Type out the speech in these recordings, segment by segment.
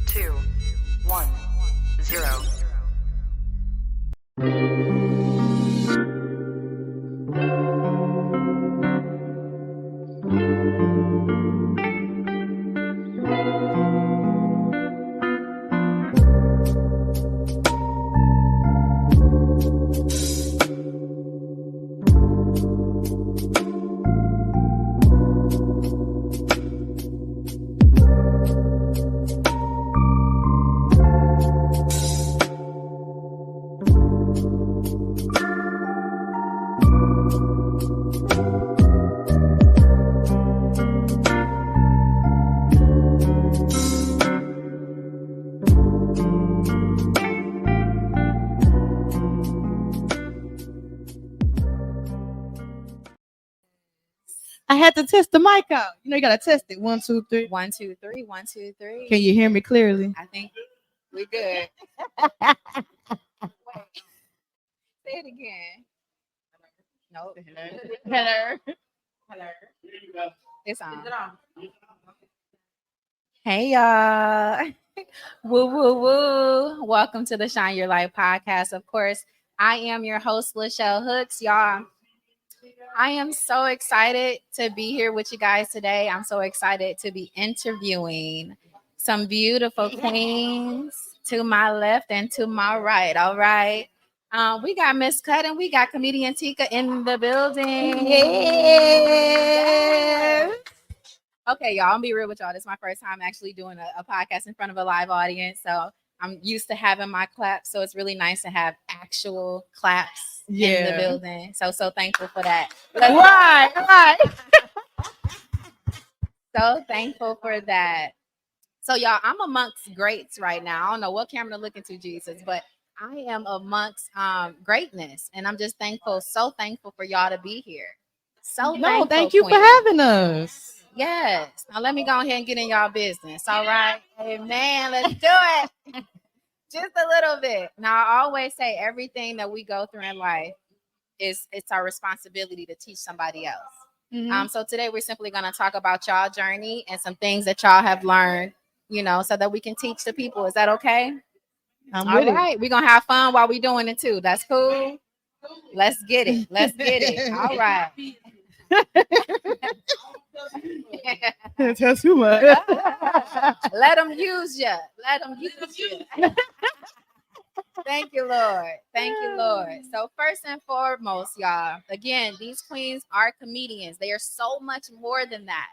2, 1, 0. I had to test the mic out. You know, you gotta test it. 1, 2, 3. 1, 2, 3. 1, 2, 3. Can you hear me clearly? I think we're good. Wait. Say it again. Nope. Hello. Hello. It's on. Hey y'all. Woo woo woo. Welcome to the Shine Your Light podcast. Of course, I am your host, Lachelle Hooks. Y'all, I am so excited to be here with you guys today. I'm so excited to be interviewing some beautiful queens to my left and to my right. All right. We got Miss Cut and we got comedian Tika in the building. Yeah. Okay, y'all, I'm gonna be real with y'all. This is my first time actually doing a podcast in front of a live audience. So I'm used to having my claps. So it's really nice to have actual claps in the building. So thankful for that. Right. So thankful for that. So y'all, I'm amongst greats right now. I don't know what camera to look into, Jesus, but I am amongst greatness. And I'm just thankful, so thankful for y'all to be here. So thankful, thank you for queen. having us. Yes. Now let me go ahead and get in y'all business. All right. Amen. Let's do it. Just a little bit. Now I always say everything that we go through in life it's our responsibility to teach somebody else. Mhm. So today we're simply going to talk about y'all journey and some things that y'all have learned, you know, so that we can teach the people. Is that okay? I'm All with right. We're going to have fun while we're doing it too. That's cool. Let's get it. Let's get it. All right. it. Tell too much. Let them use you. Let them use you. Thank you, Lord. Thank you, Lord. So first and foremost, y'all, again, these queens are comedians. They are so much more than that.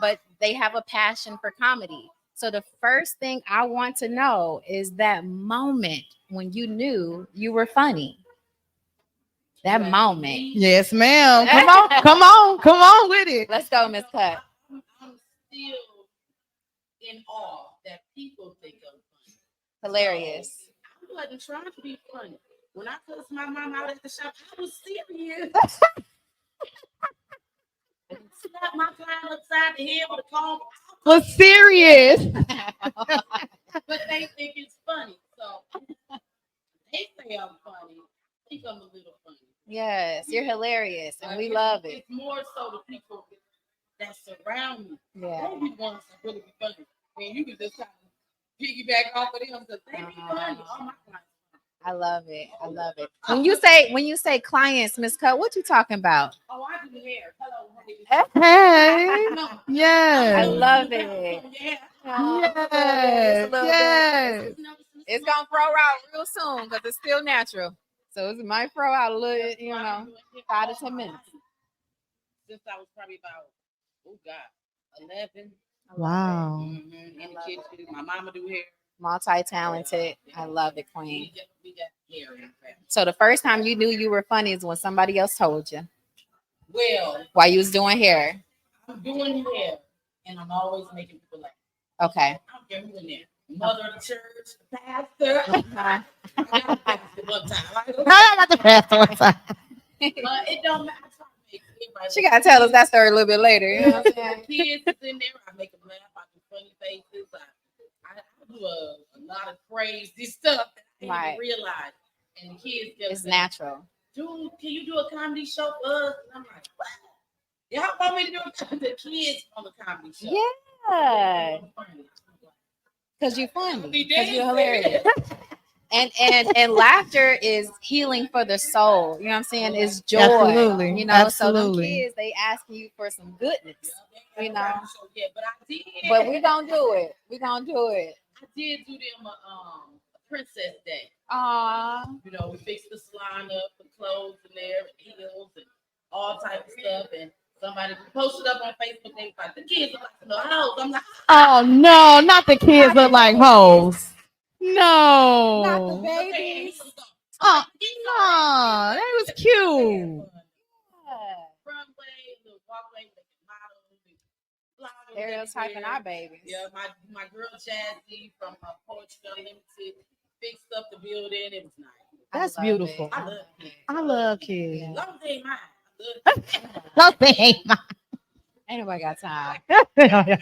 But they have a passion for comedy. So the first thing I want to know is that moment when you knew you were funny. That moment. Yes, ma'am. Come on with it. Let's go, Miss Cut. I'm still in awe that people think I'm funny. Hilarious. I wasn't trying to be funny. When I cussed my mom out at the shop, I was serious. Slapped my client upside the head with a comb. Was serious. But they think it's funny. So they say I'm funny. I think I'm a little funny. Yes, you're hilarious, and we love it. It's more so the people that surround me. Yeah. They be the ones that really be funny. And you can just kind of piggyback off of them because they be funny. All my clients. I love it. I love it. When you say clients, Miss Cut, what you talking about? Oh, I do hair. Hello. Hey. No. Yes. I love it. Yeah. Yes. It's gonna throw out real soon because it's still natural. So it might throw out a little, 5 to 10 minutes. Since I was probably about, 11. Wow. In the kitchen. My mama do hair. Multi-talented. I love it, queen. We got hair in the family. So the first time you knew you were funny is when somebody else told you Well, while you was doing hair. I'm doing hair, and I'm always making people laugh. Okay. I don't care who in there. Mother of the church, the pastor. I got the pastor one time. I got the pastor one time. It don't matter. She gotta tell us that story a little bit later. You know what I'm saying? Kids is in there. I make them laugh. I do funny faces. I do a lot of crazy stuff that I didn't even realize. And the kids just it's natural. Dude, can you do a comedy show for us? And I'm like, what? Y'all want me to do the kids on the comedy show? Yeah. because you're funny, because you're hilarious. And laughter is healing for the soul. You know what I'm saying? It's joy. Absolutely. You know, Absolutely. so them kids, they asking you for some goodness. You know, Yeah, but I did. but we gonna do it. We gonna do it. I did do them a princess day. Aww. You know, we fixed the salon up, the clothes in there, and heels, and all type of stuff. And somebody posted up on Facebook. They was like, the kids look like little hoes. I'm like, Oh no, not the kids look like hoes. Not the No. babies. Oh no, that was cute. Runway, the walkway, the models, the flowers. Stereotyping our babies. Yeah, my girl Jazzy from Poetry Unlimited fixed up the building. It was nice. That's I love beautiful. it. I love kids. I love kids. Yeah. Long as they ain't mine. I love kids. No, they ain't mine. Ain't nobody got time.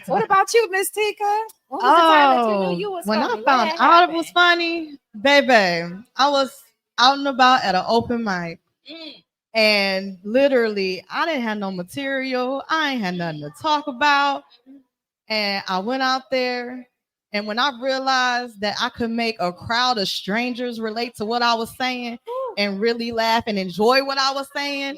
What about you, Miss Tika? When was the time that you knew you was when I funny? What found had out it happened? was funny, baby, I was out and about at an open mic. And literally, I didn't have no material. I ain't had nothing to talk about. And I went out there. And when I realized that I could make a crowd of strangers relate to what I was saying and really laugh and enjoy what I was saying,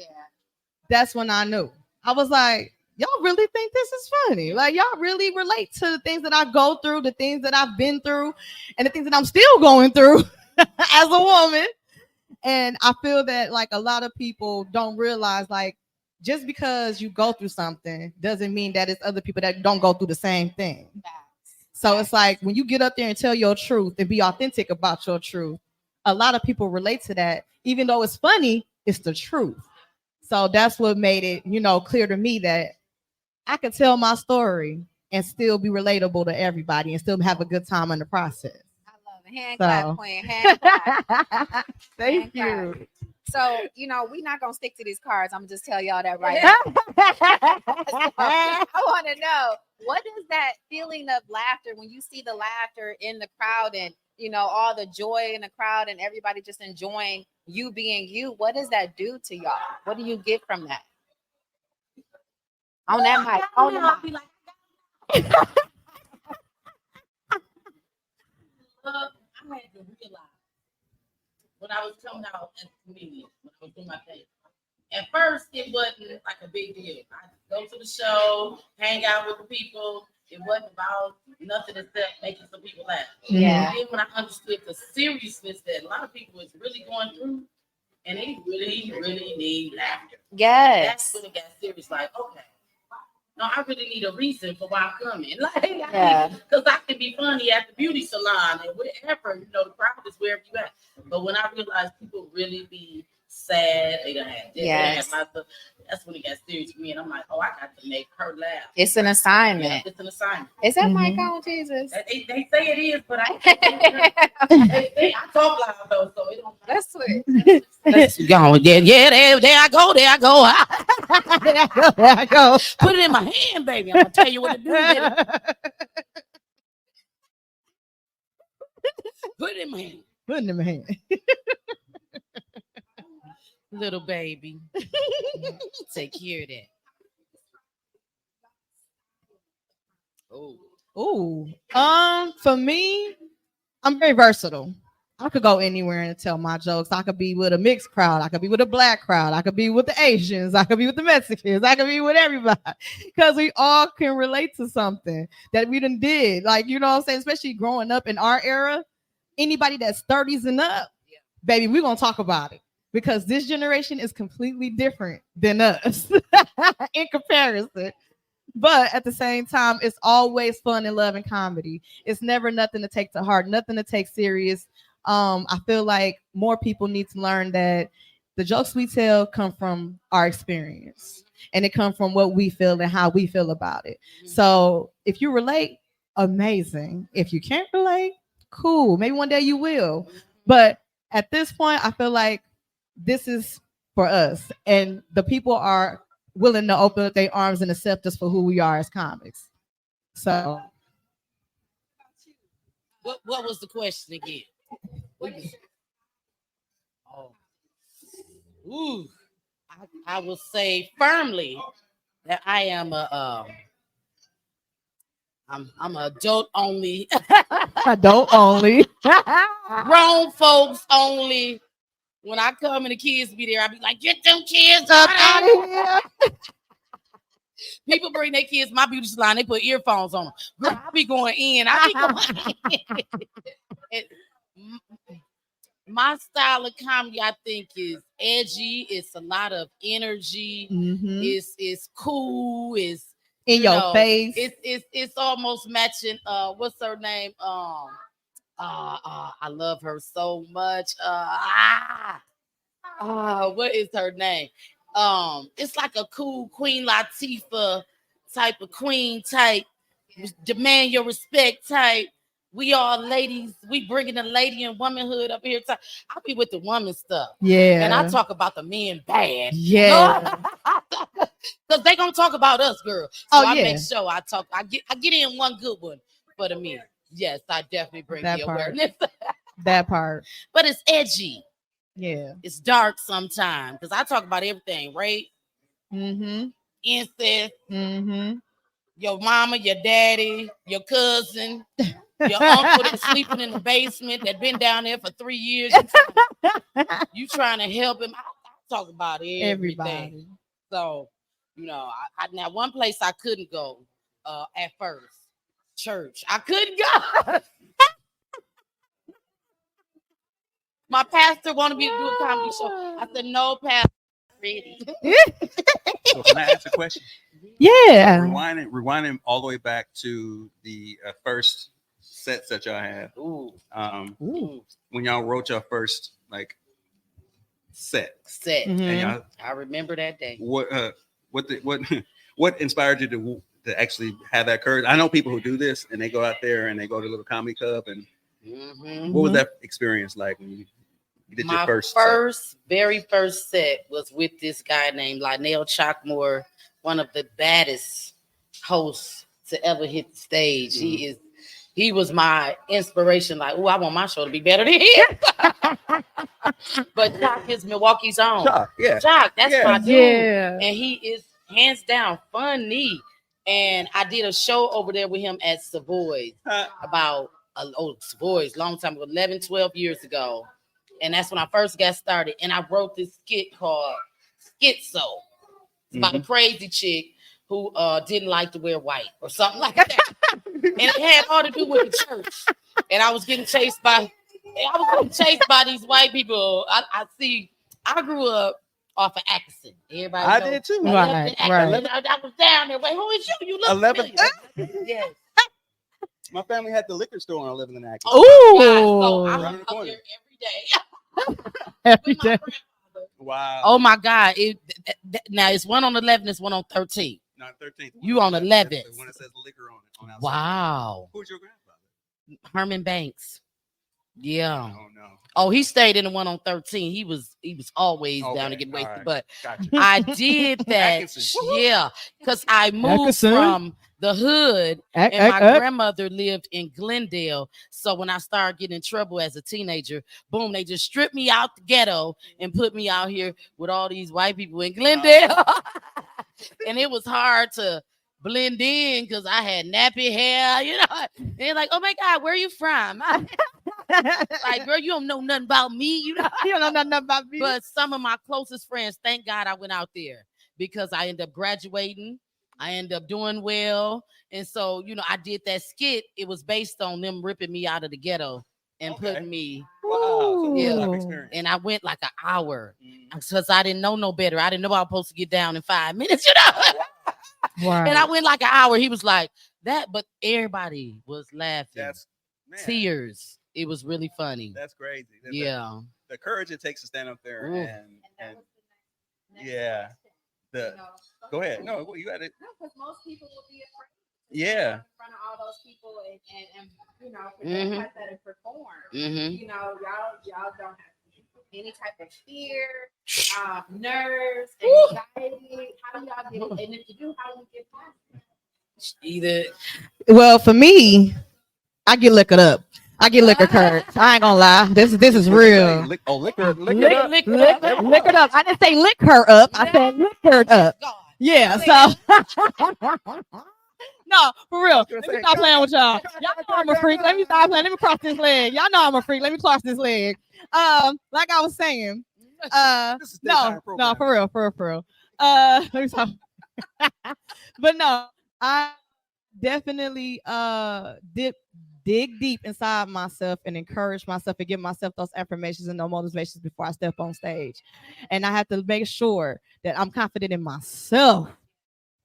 that's when I knew. I was like, y'all really think this is funny? Like, y'all really relate to the things that I go through, the things that I've been through, and the things that I'm still going through as a woman. And I feel that like a lot of people don't realize, like, just because you go through something doesn't mean that it's other people that don't go through the same thing. So it's like when you get up there and tell your truth and be authentic about your truth, a lot of people relate to that. Even though it's funny, it's the truth. So that's what made it, clear to me that I could tell my story and still be relatable to everybody and still have a good time in the process. I love it. Hand clap, queen. Hand clap. Thank Hand you. So, we're not going to stick to these cards. I'm going to just tell y'all that right now. I want to know, what is that feeling of laughter when you see the laughter in the crowd and, all the joy in the crowd and everybody just enjoying you being you? What does that do to y'all? What do you get from that? On that mic. On the mic. I had to realize when I was coming out as a comedian, when I was doing my thing. At first, it wasn't like a big deal. I go to the show, hang out with the people. It wasn't about nothing except making some people laugh. Yeah. And then when I understood the seriousness that a lot of people is really going through, and they really, really need laughter. Yes. That's when it got serious. Like, okay. No, I really need a reason for why I'm coming. Like, because I can be funny at the beauty salon and wherever, the crowd is wherever you at. But when I realized people really be sad, they done had lots of, that's when it got serious for me. And I'm like, oh, I got to make her laugh. It's an assignment. Yeah, it's an assignment. Is that mic on, Jesus? They say it is, but I talk loud though, so it don't. That's sweet. Let's go. Yeah, there I go. There I go. Put it in my hand, baby. I'm gonna tell you what to do. Put it in my hand. Put it in my hand. Little baby. Take care of that. For me, I'm very versatile. I could go anywhere and tell my jokes. I could be with a mixed crowd. I could be with a black crowd. I could be with the Asians. I could be with the Mexicans. I could be with everybody. Because we all can relate to something that we done did. Like, you know what I'm saying? Especially growing up in our era, anybody that's 30s and up, baby, we're going to talk about it. Because this generation is completely different than us in comparison. But at the same time, it's always fun and love and comedy. It's never nothing to take to heart, nothing to take serious. I feel like more people need to learn that the jokes we tell come from our experience and it comes from what we feel and how we feel about it. So if you relate, amazing. If you can't relate, cool. Maybe one day you will. But at this point, I feel like this is for us and the people are willing to open up their arms and accept us for who we are as comics. So what was the question again? I will say firmly that I am a I'm an adult only, Adult only. grown folks only. When I come and the kids be there, I be like, get them kids up out of here. People bring their kids my beauty salon. They put earphones on them. Girl, I be going in. My style of comedy, I think, is edgy. It's a lot of energy. Mhm. It's cool. It's In you your know, face. It's almost matching. What's her name? I love her so much. What is her name? It's like a cool Queen Latifah type of queen type, demand your respect type. We all ladies, we bringing the lady and womanhood up here. I be with the woman stuff, Yeah. and I talk about the men bad. Yeah. Because they gonna talk about us, girl. So Oh, I yeah. make sure I get in one good one for the men. Yes, I definitely bring That the part. awareness. That part. But it's edgy. Yeah. It's dark sometimes because I talk about everything: rape, Mm-hmm. incest, Mm-hmm. your mama, your daddy, your cousin, your uncle that's sleeping in the basement that been down there for 3 years. You trying to help him. I talk about everything. Everybody. So, now one place I couldn't go at first, church. I couldn't go. My pastor wanted me to do a comedy show. I said, no, pastor, I'm ready. So can I ask a question? Yeah. Rewinding all the way back to the first sets that y'all had. Ooh. Ooh. When y'all wrote your first set, Mhm. and y'all, I remember that day. what inspired you to actually have that courage? I know people who do this and they go out there and they go to a little comedy club, and what was that experience like when you did My your first very first set was with this guy named Lionel Chalkmore, one of the baddest hosts to ever hit the stage. He was my inspiration. Like, oh, I want my show to be better than him. But Chalk is Milwaukee's own. Chalk, yeah. Chalk, that's my dude. Yeah. And he is hands down funny. And I did a show over there with him at Savoy about Savoy's long time ago, 11, 12 years ago. And that's when I first got started. And I wrote this skit called Schizo. It's about a crazy chick who didn't like to wear white or something like that. And it had all to do with the church. And I was getting chased by these white people. I grew up off of Atkinson. Everybody I knows. did too. Right. I was down there. Wait, who is you? You look 11. familiar. Yes. My family had the liquor store when I lived in the Atkinson. Ooh. So I Around was the out corner. there every day. Every With my day. grandmother. Wow. Oh my God! Now it's one on 11. It's one on 13. No, 13th. You on 11th. That's the one that says liquor on it. On outside. Wow, Who's your grandfather? Herman Banks. Yeah. Oh no. Oh, he stayed in the one on 13. He was always down to Okay, get all wasted. right. But Gotcha. I did that. Atkinson. Yeah, because I moved Atkinson. from the hood. And my grandmother lived in Glendale. So when I started getting in trouble as a teenager, boom, they just stripped me out the ghetto and put me out here with all these white people in Glendale. And it was hard to blend in because I had nappy hair, And they're like, oh my God, where are you from? Like, girl, you don't know nothing about me, You don't know nothing about me. But some of my closest friends, thank God I went out there because I ended up graduating. I ended up doing well. And so, I did that skit. It was based on them ripping me out of the ghetto and putting me. Wow. So Yeah. life experience. And I went like an hour because I didn't know no better. I didn't know I was supposed to get down in 5 minutes, Right. And I went like an hour. He was like that, but everybody was laughing. That's man, Tears. It was really funny. That's crazy. Yeah. The courage it takes to stand up there Ooh. and yeah. Go ahead. No, you got it. No, because most people will be afraid Yeah. in front of all those people and for Mhm. that type that perform. Mm-hmm. Y'all don't have any type of fear, nerves, anxiety. How do y'all get? And if you do, how do you get past it? Either Well, for me, I get liquored up. I get liquor courage. I ain't gonna lie. This is real. Liquor Liquor up. I didn't say lick her up. I said liquored up. God. Yeah. So No, for real. gonna Let me say, stop playing with y'all. Y'all know I'm a freak. Let me stop playing. Let me cross this leg. Y'all know I'm a freak. Let me cross this leg. Like I was saying. This is No, daytime no, programming. for real. Let me stop. But no, I definitely dig deep inside myself and encourage myself and give myself those affirmations and those motivations before I step on stage. And I have to make sure that I'm confident in myself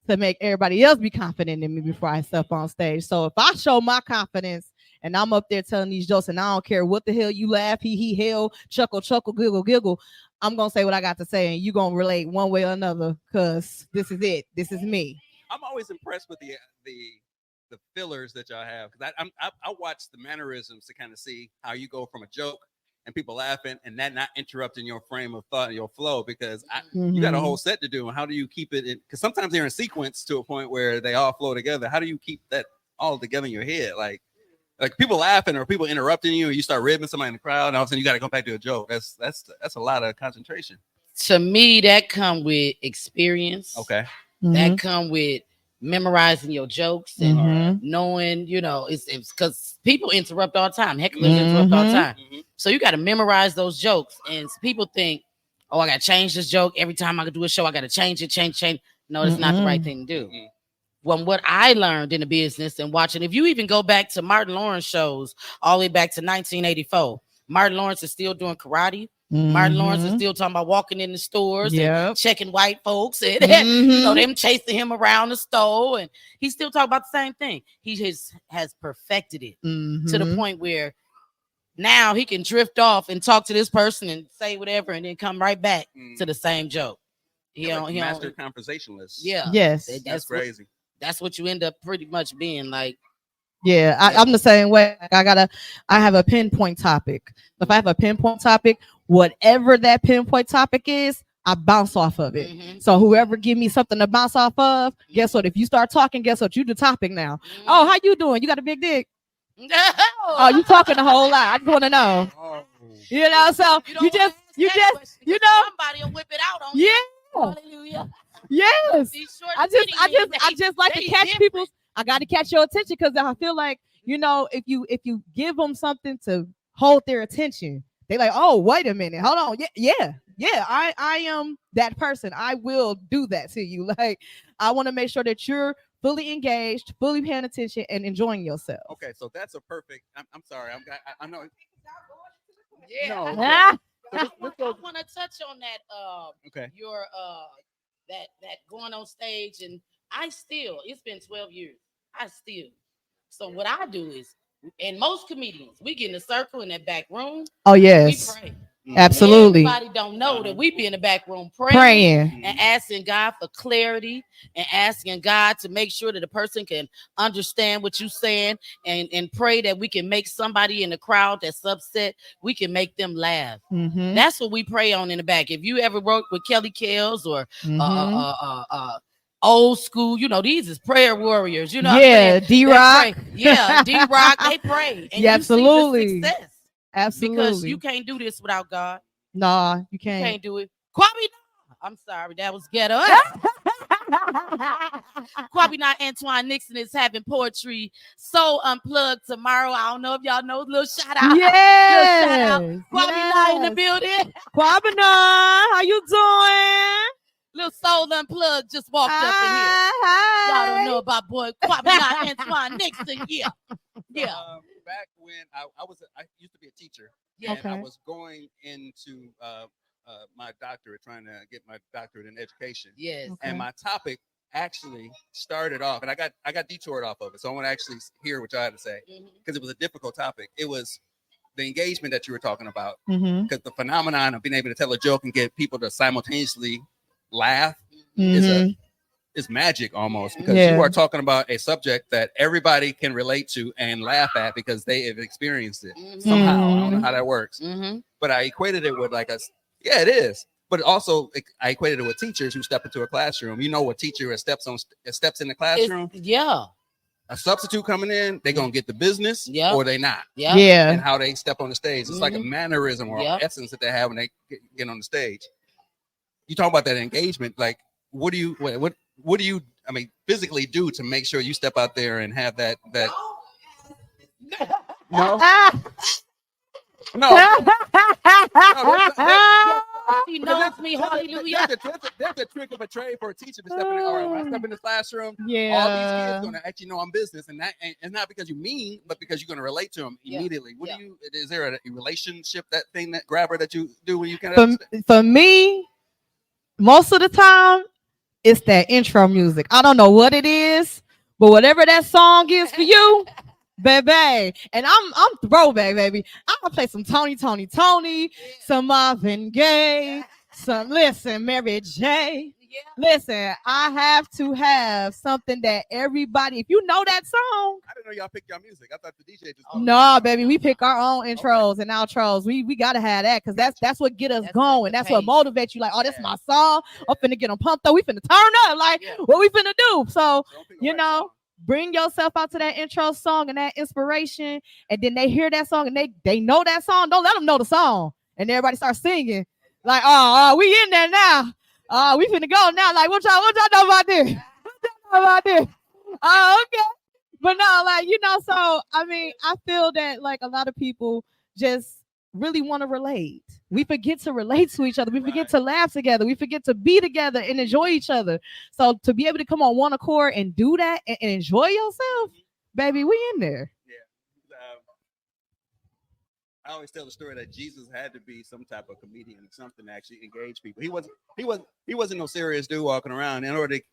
to make everybody else be confident in me before I step on stage. So if I show my confidence and I'm up there telling these jokes and I don't care what the hell you laugh, he hell, chuckle, giggle, I'm gonna say what I got to say and you're gonna relate one way or another because this is it. This is me. I'm always impressed with the fillers that y'all have because I watch the mannerisms to kind of see how you go from a joke and people laughing and that not interrupting your frame of thought and your flow because you got a whole set to do. And how do you keep it in? Because sometimes they're in sequence to a point where they all flow together. How do you keep that all together in your head? Like people laughing or people interrupting you and you start ribbing somebody in the crowd and all of a sudden you got to go back to a joke. That's a lot of concentration. To me, that come with experience. Okay. That come with memorizing your jokes and knowing, it's because people interrupt all the time. Hecklers interrupt all the time. So you got to memorize those jokes. And people think, oh, I got to change this joke. Every time I do a show, I got to change it. No, that's not the right thing to do. From what I learned in the business and watching, if you even go back to Martin Lawrence shows all the way back to 1984, Martin Lawrence is still doing karate. Martin Lawrence is still talking about walking in the stores and checking white folks and them chasing him around the store. And he's still talking about the same thing. He has perfected it to the point where now he can drift off and talk to this person and say whatever and then come right back to the same joke. Master conversationalist. Yeah. Yes. That's crazy. That's what you end up pretty much being like. Yeah, I'm the same way. I have a pinpoint topic. If I have a pinpoint topic, whatever that pinpoint topic is, I bounce off of it. So whoever give me something to bounce off of, guess what? If you start talking, guess what? You the topic now. Oh, how you doing? You got a big dick? Oh, you talking a whole lot. I just want to know. So you just somebody will whip it out on you. Hallelujah. Yes. I just like to catch people's. I got to catch your attention because I feel like, if you give them something to hold their attention, they like, oh, wait a minute. Hold on. Yeah. I am that person. I will do that to you. Like, I want to make sure that you're fully engaged, fully paying attention and enjoying yourself. Okay. So that's a perfect, I'm sorry. I know. Yeah. No, I want to touch on that. Okay. Your, that going on stage and it's been 12 years. So what I do is, and most comedians, we get in a circle in that back room. Oh, yes. We pray. Absolutely. Everybody don't know that we be in the back room praying and asking God for clarity and asking God to make sure that the person can understand what you're saying and pray that we can make somebody in the crowd that's upset, we can make them laugh. That's what we pray on in the back. If you ever worked with Kelly Kells or old school, these is prayer warriors, D-Rock. D-Rock, they pray. And absolutely. You see the success. Absolutely. Because you can't do this without God. Nah, you You can't. can't do it. Kwame, I'm sorry, that was ghetto. Kwame not Antoine Nixon is having poetry so unplugged tomorrow. I don't know if y'all know. Little shout out. Yes. Little shout out. Kwame not in the building. Kwame, how you doing? Little Soul Unplugged just walked up in here. Y'all don't know about boy Kwame not Antoine Nixon. Yeah. Back when I used to be a teacher. Yeah. And I was going into my doctorate, trying to get my doctorate in education. Yes. Okay. And my topic actually started off, and I got detoured off of it. So I want to actually hear what y'all had to say because it was a difficult topic. It was the engagement that you were talking about, because the phenomenon of being able to tell a joke and get people to simultaneously laugh is magic almost, because you are talking about a subject that everybody can relate to and laugh at because they have experienced it somehow. I don't know how that works, but I equated it with it is. But also, I equated it with teachers who step into a classroom. A teacher steps in the classroom. A substitute coming in, they're gonna get the business, or they not. And how they step on the stage. It's like a mannerism or essence that they have when they get on the stage. You talk about that engagement. Like, what do you physically do to make sure you step out there and have that? No, She knows me. Hallelujah. There's a trick of a trade for a teacher to step in. All right, when I step in the classroom, all these Yeah. kids gonna actually know I'm business, and that it's not because you mean, but because you're gonna relate to them immediately. What do you? Is there a relationship, that thing, that grabber that you do when you can? For me, most of the time, it's that intro music. I don't know what it is, but whatever that song is for you, baby. And I'm throwback, baby. I'm gonna play some Tony, some Marvin Gaye, some Mary J. Listen, I have to have something that everybody, if you know that song. I didn't know y'all picked y'all music. I thought the DJ just. No, baby, we pick our own intros and outros. We gotta have that because that's what get us going. That's what motivates you. Like, oh, this is my song. I'm finna get them pumped up. We finna turn up. Like, what we finna do? So, you know, bring yourself out to that intro song and that inspiration, and then they hear that song and they know that song. Don't let them know the song, and everybody starts singing. Like, oh, we in there now. We finna go now. Like, what y'all know about this? What y'all know about this? Oh, okay. But no, like, you know, so I mean, I feel that like a lot of people just really want to relate. We forget to relate to each other. We forget to laugh together. We forget to be together and enjoy each other. So to be able to come on one accord and do that and enjoy yourself, baby, we in there. I always tell the story that Jesus had to be some type of comedian, something to actually engage people. He wasn't no serious dude walking around. In order to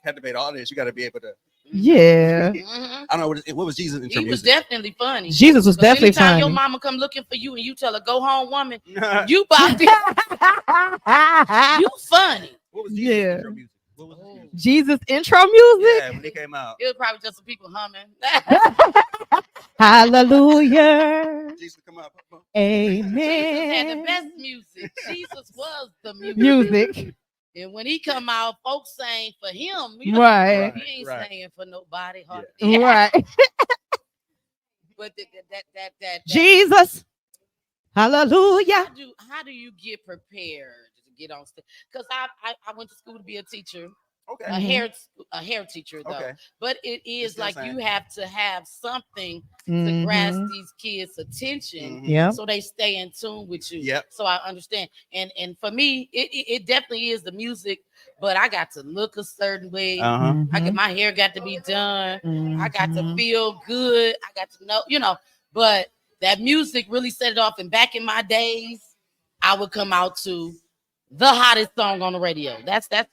captivate audience, you got to be able to. Yeah. Mhm. I don't know what was Jesus in He was definitely funny. Jesus was definitely anytime funny. your mama come looking for you and you tell her go home, woman, you about to, you funny. What was Jesus intro music? What was his music? Jesus intro music? Yeah, when he came out. It was probably just some people humming. Hallelujah. Jesus come out. Amen. Jesus had the best music. Jesus was the music. Music. And when he come out, folks sang for him. You know, Right. He ain't Right. singing for nobody. Right. But that Jesus. Hallelujah. how do you get prepared to get on stage? Because I went to school to be a teacher. Okay. A hair teacher though. Okay. But it is Still like saying. you have to have something to Mhm. grasp these kids' attention. Yeah. So they stay in tune with you. Yep. So I understand. And for me, it definitely is the music, but I got to look a certain way. My hair got to be done. I got to feel good. I got to know, but that music really set it off. And back in my days, I would come out to the hottest song on the radio. That's it.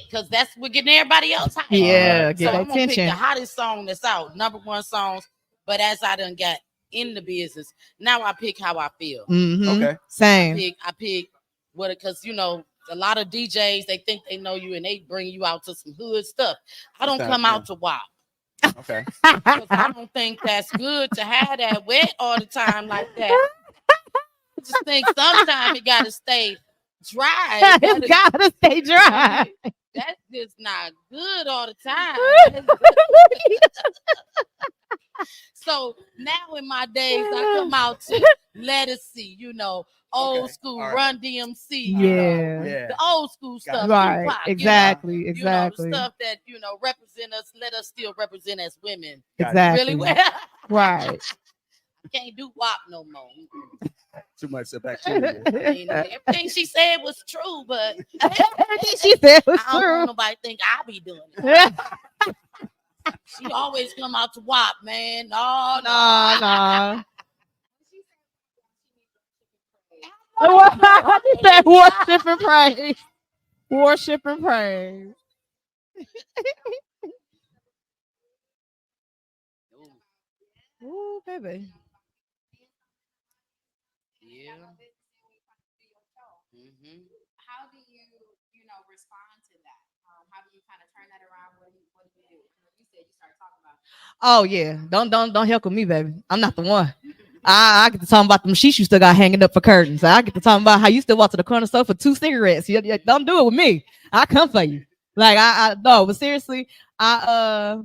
Because that's what getting everybody else hot. Yeah, So get I'm gonna pick attention. the hottest song that's out, number one songs. But as I done got in the business, now I pick how I feel. Mhm. Okay. Same. I pick what, because a lot of DJs, they think they know you and they bring you out to some hood stuff. I don't come out to WAP. Okay. 'Cause I don't think that's good to have that wet all the time like that. I just think sometimes it gotta stay dry. It's gotta stay dry. That's just not good all the time. So now in my days, I come out to Let Us See, old Okay. school All right. Run DMC, Yeah. the old school stuff, Right. Tupac, Exactly. the Exactly. stuff that represent us, let us still represent as women. Exactly. Really well. Right. Can't do WAP no more. Too much bacteria. I mean, everything she said was true, but She said it was I don't true. want nobody to think I be doing it. She always come out to WAP, man. No. No. He said worship and praise. Worship and praise. Ooh, baby. Yeah. Mm-hmm. How do you, respond to that? How do you kind of turn that around? What do you do? You said you started talking about. Oh yeah. Don't help with me, baby. I'm not the one. I get to talking about them sheets you still got hanging up for curtains. I get to talking about how you still walk to the corner store for 2 cigarettes. You don't do it with me. I come for you. Like I no, but seriously, I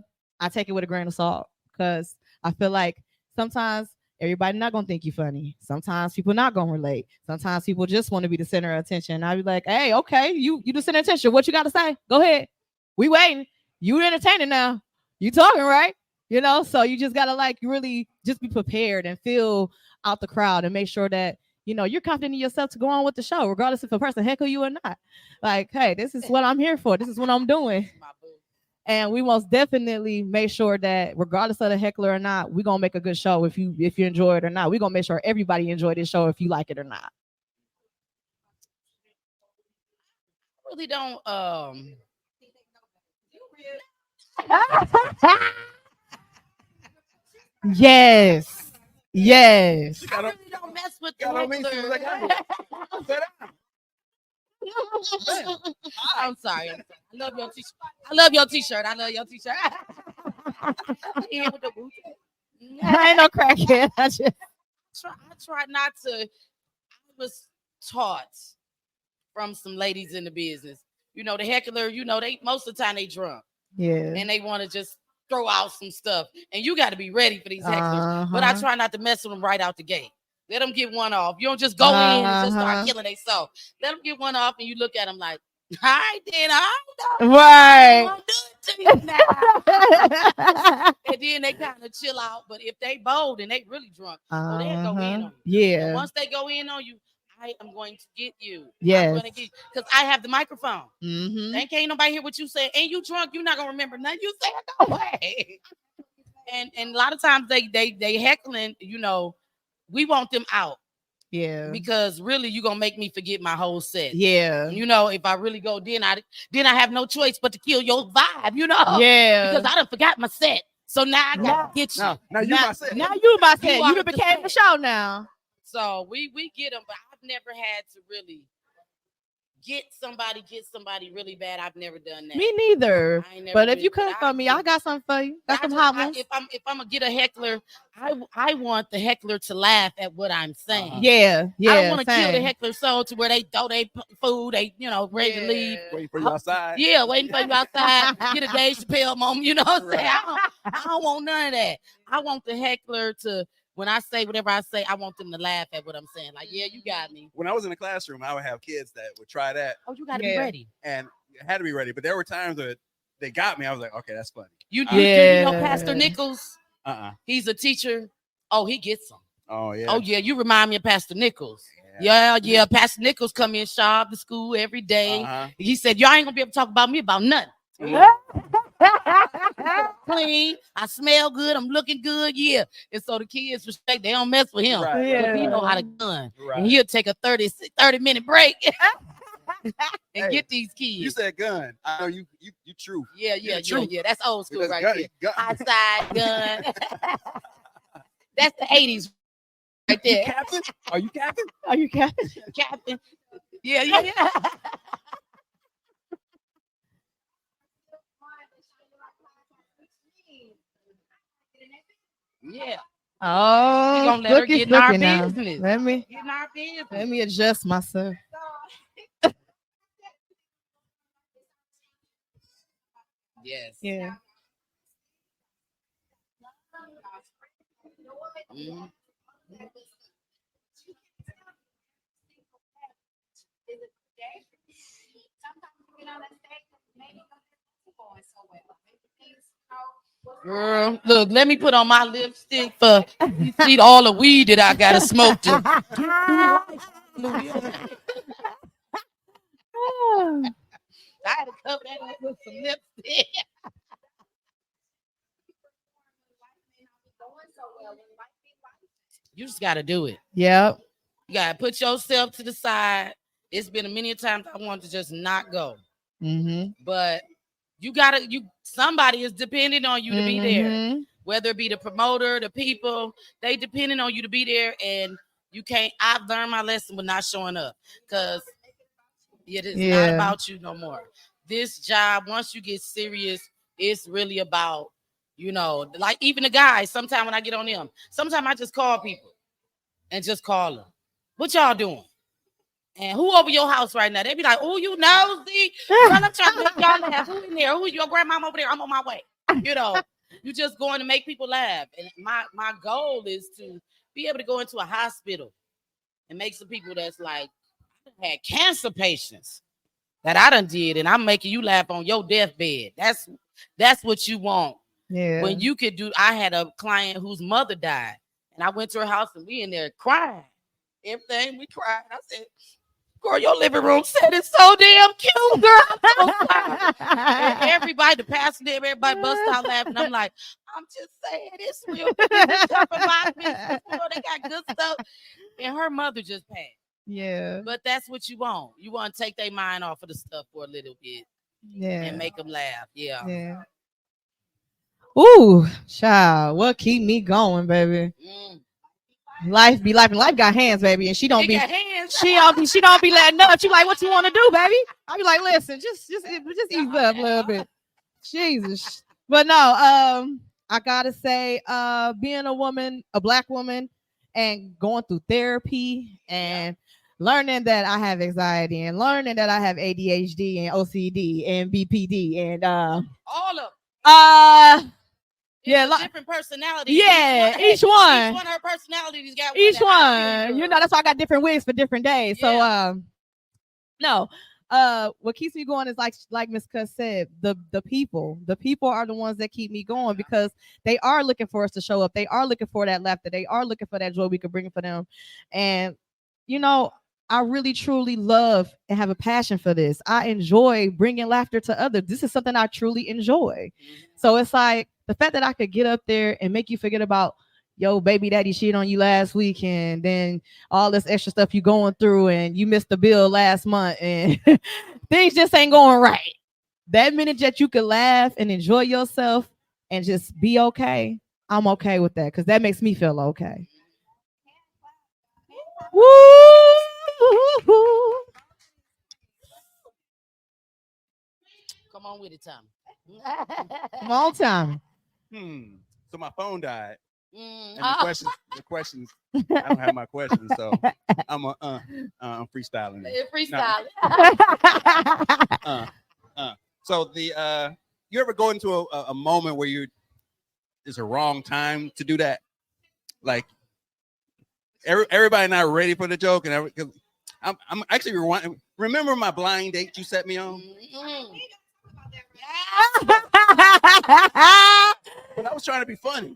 take it with a grain of salt because I feel like sometimes everybody not gonna think you funny. Sometimes people not gonna relate. Sometimes people just want to be the center of attention. I'll be like, hey, okay, you the center of attention. What you got to say? Go ahead. We waiting. You entertaining now. You talking, right? So you just gotta like really just be prepared and feel out the crowd and make sure that you're confident in yourself to go on with the show, regardless if a person heckle you or not. Like, hey, this is what I'm here for. This is what I'm doing. And we most definitely make sure that regardless of the heckler or not, we're gonna make a good show if you enjoy it or not. We're gonna make sure everybody enjoy this show if you like it or not. Really don't Yes. I really don't mess with the I'm sorry. I love your t-shirt. I love your t-shirt. I ain't no crackhead. I try not to. I was taught from some ladies in the business. The heckler, they most of the time they drunk. Yeah. And they want to just throw out some stuff. And you got to be ready for these hecklers. But I try not to mess with them right out the gate. Let them get one off. You don't just go in and just start killing themselves. Let them get one off and you look at them like, all right, then I don't know. Right. I'm do it to you now. And then they kind of chill out. But if they bold and they really drunk, they'll go in on you. Yeah. And once they go in on you, I am going to get you. Yes. Because I have the microphone. Ain't nobody hear what you say. And you drunk, you're not gonna remember nothing you said. No way. And a lot of times they heckling, we want them out. Yeah. Because really you're gonna make me forget my whole set. Yeah. If I really go, then I have no choice but to kill your vibe, Yeah. Because I done forgot my set. So now I gotta get you. Now you my set. Now you my set. You done became the show now. So we get them, but I've never had to really get somebody really bad. I've never done that. Me neither. But if you come for me, I got something for you. Got some hot ones. If I'm gonna get a heckler, I want the heckler to laugh at what I'm saying. Yeah. I don't want to kill the heckler so to where they throw their food, they ready to leave. Waiting for you outside. Yeah, waiting for you outside. Get a Dave Chappelle moment. You know what I'm saying? I don't want none of that. I want the heckler to. When I say whatever I say, I want them to laugh at what I'm saying. Like, yeah, you got me. When I was in the classroom, I would have kids that would try that. Oh, you got to be ready. And I had to be ready. But there were times that they got me. I was like, okay, that's funny. You know Pastor Nichols? He's a teacher. Oh, he gets them. Oh, yeah. Oh, yeah. You remind me of Pastor Nichols. Yeah. Pastor Nichols come in sharp to school every day. He said, y'all ain't going to be able to talk about me about nothing. Clean, I smell good, I'm looking good, and so the kids respect, they don't mess with him. He know how to gun, and he'll take a 30-minute break and get these kids. You said gun. I know you true. Yeah. That's old school right gun, there. Gun. Outside gun. That's the 80s right there. Captain? Are you captain? Captain. Yeah. Yeah. Oh, we gonna let her get in our business. Let me adjust myself. Yes. Yeah. Girl, look, let me put on my lipstick for you see all the weed that I gotta smoke to. I had to cover that up with some lipstick. You just gotta do it. Yep. You gotta put yourself to the side. It's been a many times I want to just not go. But somebody is depending on you to be there, whether it be the promoter, the people, they depending on you to be there, and you can't. I've learned my lesson with not showing up because it is not about you no more. This job, once you get serious, it's really about, like even the guys, sometimes when I get on them, sometimes I just call people and just call them. What y'all doing? And who over your house right now? They be like, oh, you nosy. Girl, I'm trying to make y'all laugh. Who in there? Who your grandmama over there? I'm on my way. You just going to make people laugh. And my goal is to be able to go into a hospital and make some people that's like, I had cancer patients that I done did, and I'm making you laugh on your deathbed. That's what you want. Yeah. When you could do. I had a client whose mother died, and I went to her house, and we in there crying. Everything we cried. I said, "Girl, your living room set is so damn cute, girl." I'm so sorry. And everybody, the pastor, everybody bust out laughing. I'm like, I'm just saying, it's real. It's tough in my business. You know, they got good stuff. And her mother just passed. Yeah. But that's what you want. You want to take their mind off of the stuff for a little bit Yeah. and make them laugh. Yeah. Yeah. Ooh, child, what keep me going, baby? Life be life, and life got hands, baby, and she don't be. She don't be letting up. She like, what you want to do, baby? I be like, listen, just ease up a little bit. Jesus, but no, I gotta say, being a woman, a Black woman, and going through therapy and learning that I have anxiety and learning that I have ADHD and OCD and BPD and all of yeah, different personalities. Yeah, each one. Each one of her personalities got each one. You know, that's why I got different wigs for different days. Yeah. So no. What keeps me going is like Miss Cuss said, the people are the ones that keep me going because they are looking for us to show up. They are looking for that laughter. They are looking for that joy we could bring for them. And you know, I really truly love and have a passion for this. I enjoy bringing laughter to others. This is something I truly enjoy. So it's like the fact that I could get up there and make you forget about, yo, baby daddy cheated on you last week, and then all this extra stuff you going through, and you missed the bill last month, and things just ain't going right. That minute that you could laugh and enjoy yourself and just be okay, I'm okay with that because that makes me feel okay. Woo! Come on with it, Tommy. Come on, Tommy. So my phone died. Mm. And the questions. I don't have my questions, so I'm freestyling. Freestyle. So you ever go into a moment where it's a wrong time to do that? Like everybody not ready for the joke, and I'm actually remember my blind date you set me on. Mm-hmm. But I was trying to be funny.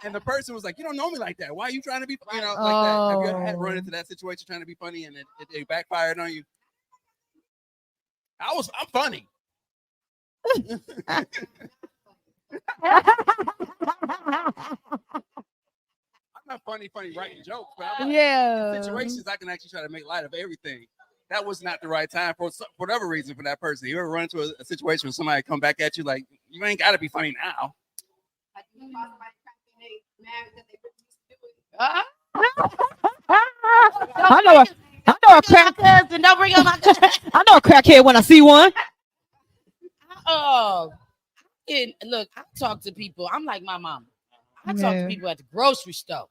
And the person was like, "You don't know me like that. Why are you trying to be, like that? Have you ever run into that situation trying to be funny and it backfired on you?" I'm funny. I'm not funny writing jokes, but in situations I can actually try to make light of everything. That was not the right time for whatever reason for that person. You ever run into a situation where somebody come back at you like, you ain't got to be funny now? I know a crackhead. Don't bring up my I know a crackhead when I see one. Look, I talk to people. I'm like my mama. I talk to people at the grocery store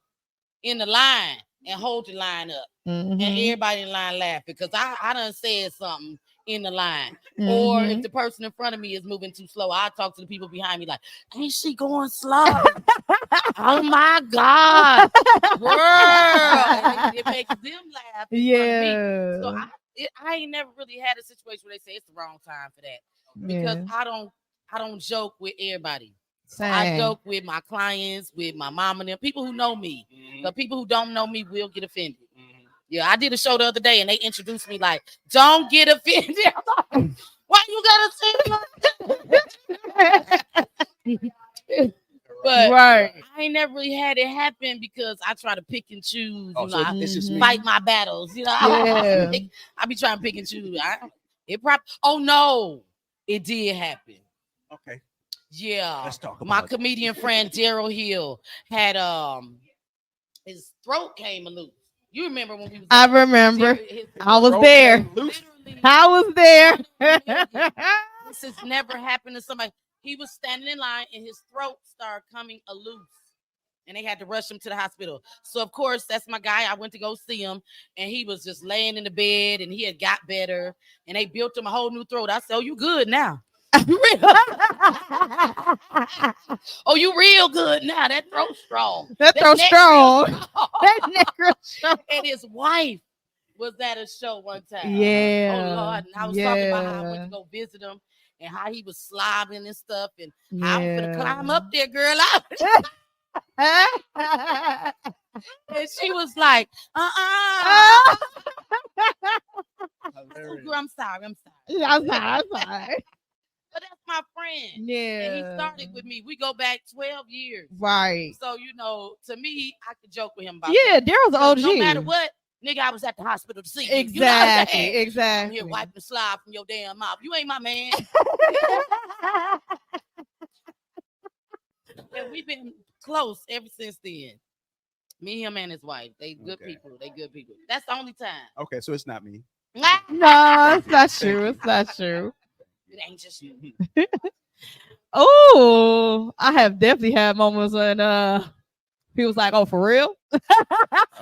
in the line and hold the line up. And everybody in line laugh because I done said something in the line. Or if the person in front of me is moving too slow, I talk to the people behind me like, ain't she going slow? Oh my God. Girl. It makes them laugh. Yeah. So I ain't never really had a situation where they say it's the wrong time for that. Because I don't joke with everybody. Same. I joke with my clients, with my mom and them, people who know me. The people who don't know me will get offended. Yeah, I did a show the other day and they introduced me like, don't get offended. I'm like, why you gotta say that? But I ain't never really had it happen because I try to pick and choose. Oh, you know, so it's just me. fight my battles. You know, I be trying to pick and choose. Oh no, it did happen. Okay. Yeah. Let's talk about my comedian friend Daryl Hill had his throat came loose. You remember when we was I remember. I was there. I was there. This has never happened to somebody. He was standing in line and his throat started coming loose. And they had to rush him to the hospital. So, of course, that's my guy. I went to go see him. And he was just laying in the bed. And he had got better. And they built him a whole new throat. I said, oh, you good now. Oh, you real good now. That throat's strong. That throat's strong. That neck strong. And his wife was at a show one time. Yeah. Oh Lord, and I was talking about how I went to go visit him and how he was slobbing and stuff, and how I was gonna climb up there, girl. And she was like, Ah. Oh, girl, I'm sorry. Yeah, I'm sorry. But that's my friend. Yeah. And he started with me. We go back 12 years. Right. So, to me, I could joke with him about Yeah, that. Daryl's OG. No matter what, nigga, I was at the hospital to see you. Exactly. You know what I'm saying? Exactly. I'm here wiping the slide from your damn mouth. You ain't my man. And we've been close ever since then. Me, him, and his wife. They good people. That's the only time. Okay, so it's not me. No, it's not true. It's not true. It ain't just you. Oh, I have definitely had moments when people's like, "Oh, for real?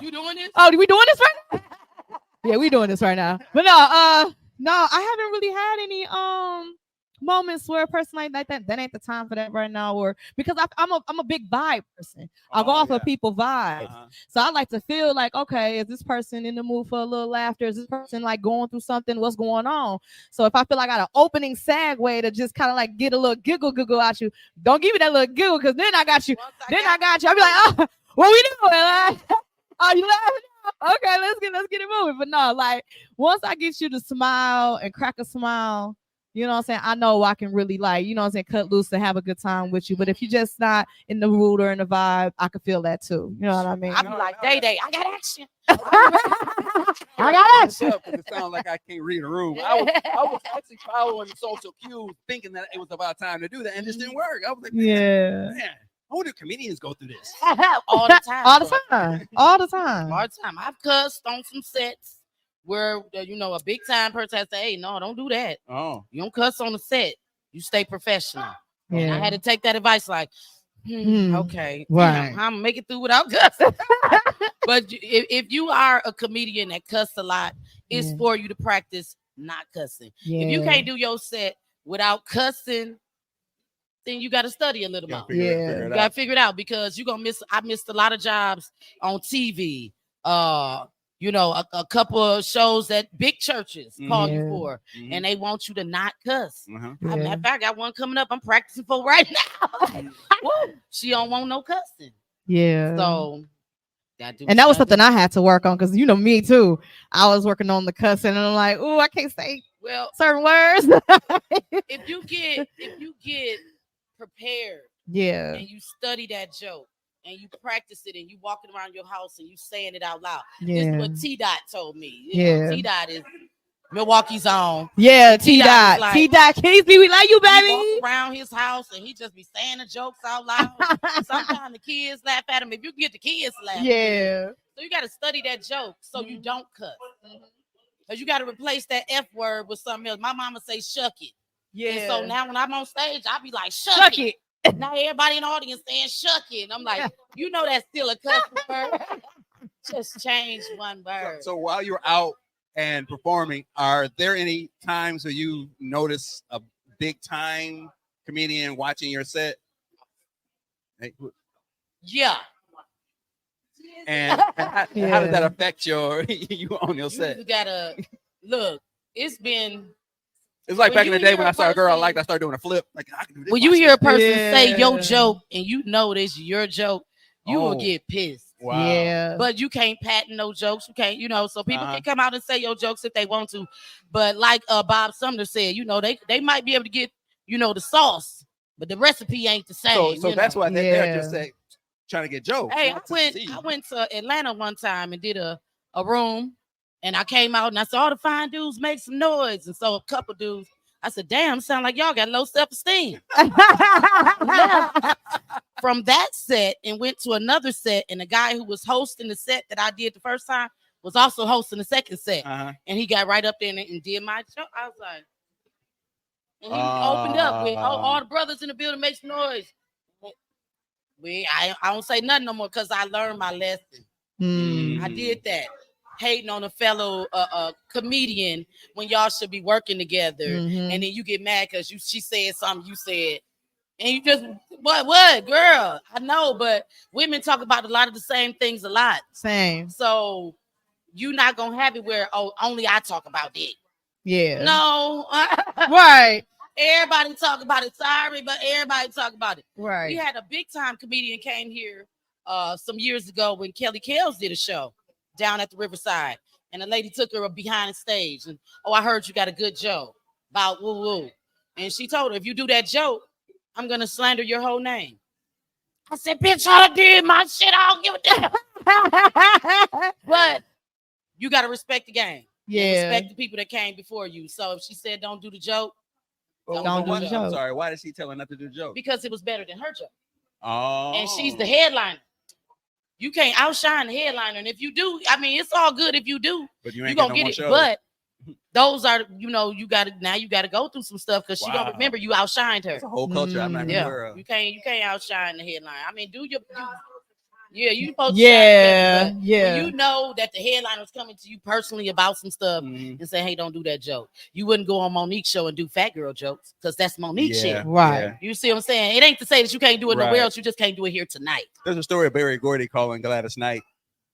You doing this? Oh, we doing this right now?" Yeah, we doing this right now. But no, I haven't really had any moments where a person like that ain't the time for that right now, or because I'm a big vibe person. I'll go off of people vibes. So I like to feel like, okay, is this person in the mood for a little laughter? Is this person like going through something? What's going on? So if I feel like I got an opening segue to just kind of like get a little giggle out you, don't give me that little giggle, because then I got you. I got you. I'll be like, oh, what we doing? Like, oh, you laughing? Okay, let's get it moving. But no, like once I get you to smile and crack a smile, you know what I'm saying? I know I can really like, you know what I'm saying, cut loose and have a good time with you. But if you're just not in the mood or in the vibe, I can feel that too. You know what I mean? I be like, Day, I got action. I got action. It sounds like I can't read a room. I was actually following social cues, thinking that it was about time to do that, and it just didn't work. I was like, man, I wonder if comedians go through this all the time. All the time. All the time. I've cussed on some sets where a big time person has to say, hey, no, don't do that. Oh, you don't cuss on the set. You stay professional. Yeah. And I had to take that advice like, okay, right. I'm gonna make it through without cussing. But if you are a comedian that cuss a lot, it's for you to practice not cussing. Yeah. If you can't do your set without cussing, then you got to study a little more. You got to figure it out, because you're gonna miss. I missed a lot of jobs on TV. A couple of shows that big churches call you for, and they want you to not cuss. Matter of fact, I got one coming up. I'm practicing for right now. She don't want no cussing. Yeah. So and that was something I had to work on, because me too. I was working on the cussing, and I'm like, oh, I can't say certain words. if you get prepared, and you study that joke, and you practice it, and you walking around your house and you saying it out loud. Yeah. This is what T-Dot told me. T-Dot is Milwaukee's own. Yeah, T-Dot. Like, T-Dot Kingsby, we like you, baby. He walks around his house and he just be saying the jokes out loud. Sometimes the kids laugh at him. If you can get the kids laughing. Yeah. So you got to study that joke so you don't cuss. Because you got to replace that F word with something else. My mama say shuck it. Yeah. And so now when I'm on stage, I be like, shuck it. Now everybody in the audience saying shuck it. And I'm like, that's still a cuss word. Just change one word. So while you're out and performing, are there any times where you notice a big time comedian watching your set? Yeah. And how does that affect you on your set? You gotta look. It's like back in the day when I saw a girl I liked, I started doing a flip. Like, I can do this. When you hear a person say your joke and you know this your joke, you will get pissed. Wow. Yeah. But you can't patent no jokes. You can't, so people can come out and say your jokes if they want to. But like Bob Sumner said, they might be able to get, the sauce, but the recipe ain't the same. So that's why they're just trying to get jokes. Hey, I went to Atlanta one time and did a room, and I came out and I said, all the fine dudes make some noise. And so a couple dudes, I said, damn, sound like y'all got low self-esteem. From that set and went to another set, and the guy who was hosting the set that I did the first time was also hosting the second set. And he got right up there and did my show. I was like, and he opened up with, all the brothers in the building make some noise. I don't say nothing no more because I learned my lesson. I did that. Hating on a fellow comedian when y'all should be working together, and then you get mad because she said something you said, and you just what girl? I know, but women talk about a lot of the same things a lot. Same. So you're not gonna have it where only I talk about it. Yeah. No, Right. everybody talk about it. Sorry, but everybody talk about it. Right. We had a big time comedian came here some years ago when Kelly Kells did a show down at the Riverside, and the lady took her behind the stage and I heard you got a good joke about woo woo, and she told her if you do that joke, I'm gonna slander your whole name. I said, bitch, I did my shit. I don't give a damn. But you gotta respect the game. Yeah. Respect the people that came before you. So if she said don't do the joke, Don't do the joke. I'm sorry. Why did she tell her not to do the joke? because it was better than her joke. Oh. And she's the headliner. You can't outshine the headliner. And if you do, I mean, it's all good if you do. But you You're ain't gonna no get more it. shows. But those are, you gotta go through some stuff because she gonna remember you outshined her. It's a whole culture I'm not even Yeah. aware of. You can't outshine the headline. I mean, you supposed to Yeah. shine, but Yeah. when you know that the headliner's coming to you personally about some stuff Mhm. and say, hey, don't do that joke. You wouldn't go on Monique's show and do fat girl jokes because that's Monique's shit. Right. yeah. You see what I'm saying? It ain't to say that you can't do it nowhere Right. else. You just can't do it here tonight. There's a story of Barry Gordy calling Gladys Knight,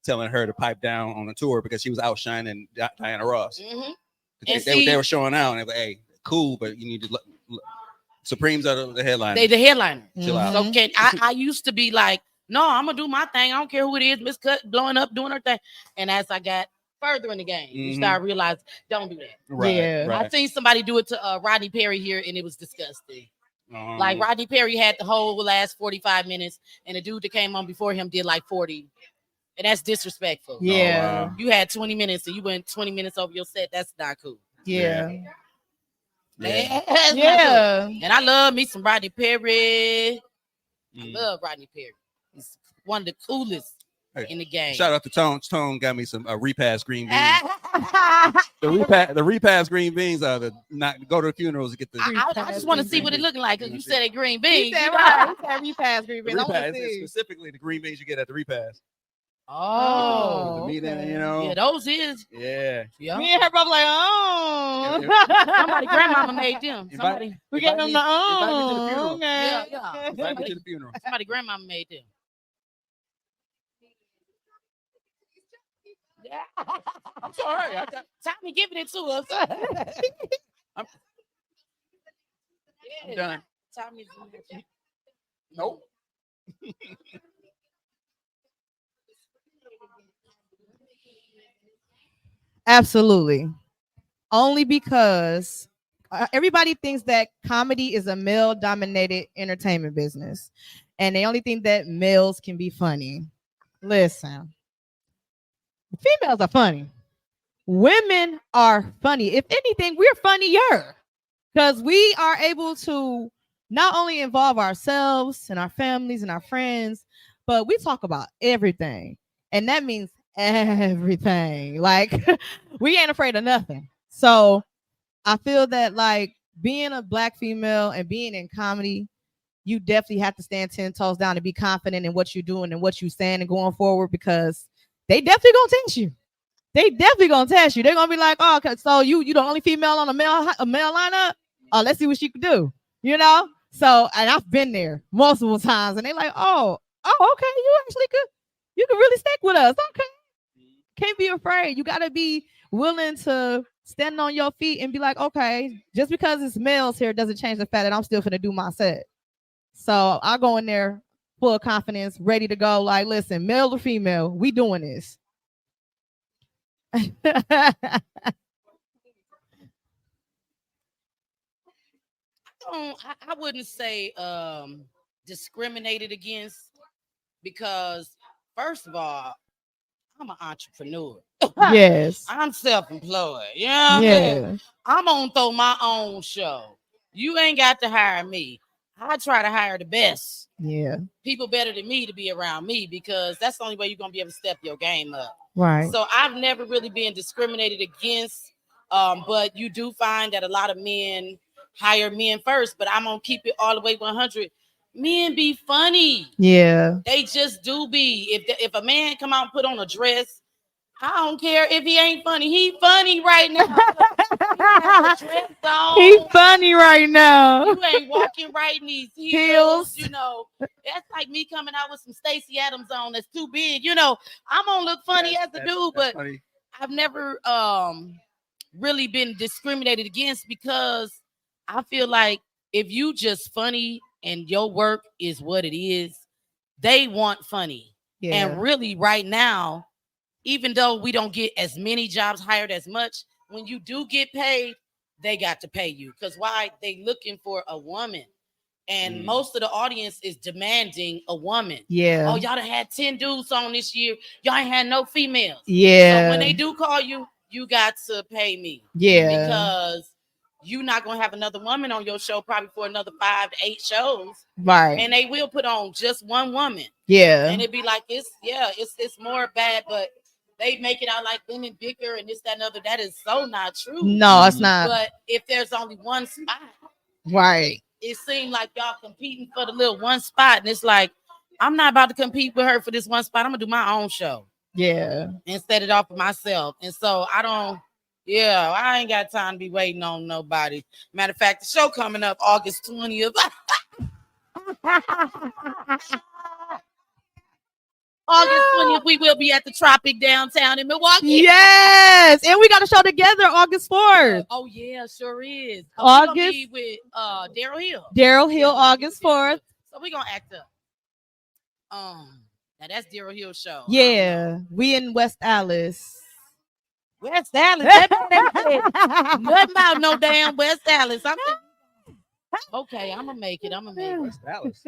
telling her to pipe down on the tour because she was outshining Diana Ross. Mm-hmm. They were showing out and they were like, hey, cool, but you need to Supremes are the headline. They the headliner. Chill out. So I used to be like, no, I'm gonna do my thing. I don't care who it is. Miss Cut blowing up, doing her thing. And as I got further in the game, you Mhm. start realizing, don't do that. Right, Yeah. right. I seen somebody do it to Rodney Perry here, and it was disgusting. Like Um, Rodney Perry had the whole last 45 minutes, and the dude that came on before him did like 40, and that's disrespectful. Yeah. wow. You had 20 minutes, and you went 20 minutes over your set. That's not cool. Yeah. yeah. That's not cool. Yeah. And I love me some Rodney Perry. I Mm. love Rodney Perry. He's one of the coolest Hey, in the game. Shout out to Tone. Tone got me some repass green beans. The repass green beans are not go to the funerals to get the I just want to see what it looking like because you said it green He beans. said, you know? right. He said repass green the beans. I wanna repass. It's see. specifically the green beans you get at the repass. Oh, The meat in it, okay. you know. yeah, those is. Yeah. Yeah. Me and her both like, oh. Somebody grandmama made them. Invite- Somebody, We get them the invite me to the funeral. oh. Okay. Yeah. Invite me to the funeral. somebody grandmama made them. Yeah. I'm sorry. I got, Tommy giving it to us. I'm Yeah. done. Tommy's Nope. Absolutely. Only because everybody thinks that comedy is a male dominated entertainment business. And they only think that males can be funny. Listen, females are funny. Women are funny. If anything, we're funnier because we are able to not only involve ourselves and our families and our friends, but we talk about everything. And that means everything. Like we ain't afraid of nothing. So I feel that like being a Black female and being in comedy, you definitely have to stand 10 toes down and be confident in what you're doing and what you're saying and going forward because they definitely gonna test you. They definitely gonna test you. They're gonna be like, oh, okay, so you the only female on a male lineup? Oh, let's see what she can do. You know? So and I've been there multiple times, and they like, oh, okay, you actually could, you can really stick with us. Okay. Can't be afraid. You gotta be willing to stand on your feet and be like, okay, just because it's males here doesn't change the fact that I'm still gonna do my set. So I go in there full of confidence, ready to go. Like, listen, male or female, we doing this. I wouldn't say discriminated against because first of all, I'm an entrepreneur. Yes. I'm self-employed. You know what I mean? Yeah. I'm gonna throw my own show. You ain't got to hire me. I try to hire the best Yeah. people better than me to be around me because that's the only way you're gonna be able to step your game up. Right. So I've never really been discriminated against, but you do find that a lot of men hire men first. But I'm gonna keep it all the way 100. Men be funny. Yeah. They just do be. If a man come out and put on a dress, I don't care if he ain't funny. He funny right now. He has a dress on. He's funny right now. You ain't walking right in these heels. You know, that's like me coming out with some Stacey Adams on that's too big. You know, I'm gonna look funny as a dude, but funny. I've never really been discriminated against because I feel like if you just funny and your work is what it is, they want funny. Yeah. And really right now, even though we don't get as many jobs hired as much, when you do get paid, they got to pay you. Because why? They looking for a woman. And most of the audience is demanding a woman. Yeah. Oh, y'all done had 10 dudes on this year. Y'all ain't had no females. Yeah. So when they do call you, you got to pay me. Yeah. Because you're not going to have another woman on your show probably for another 5 to 8 shows. Right. And they will put on just one woman. Yeah. And it'd be like, it's more bad, but they make it out like women bicker and this, that, and other. That is so not true. No, it's not. But if there's only one spot, right. It seemed like y'all competing for the little one spot. And it's like, I'm not about to compete with her for this one spot. I'm going to do my own show. Yeah. And set it off for myself. And so I ain't got time to be waiting on nobody. Matter of fact, the show coming up August 20th. August 20th, we will be at the Tropic downtown in Milwaukee. Yes. And we got a show together August 4th. Oh, yeah, sure is. August. Be with Daryl Hill. Daryl Hill, August 4th. So we're going to act up. Now that's Daryl Hill's show. Yeah. We in West Allis. West Allis. Nothing about no damn West Allis. Okay, I'm going to make it. West Dallas.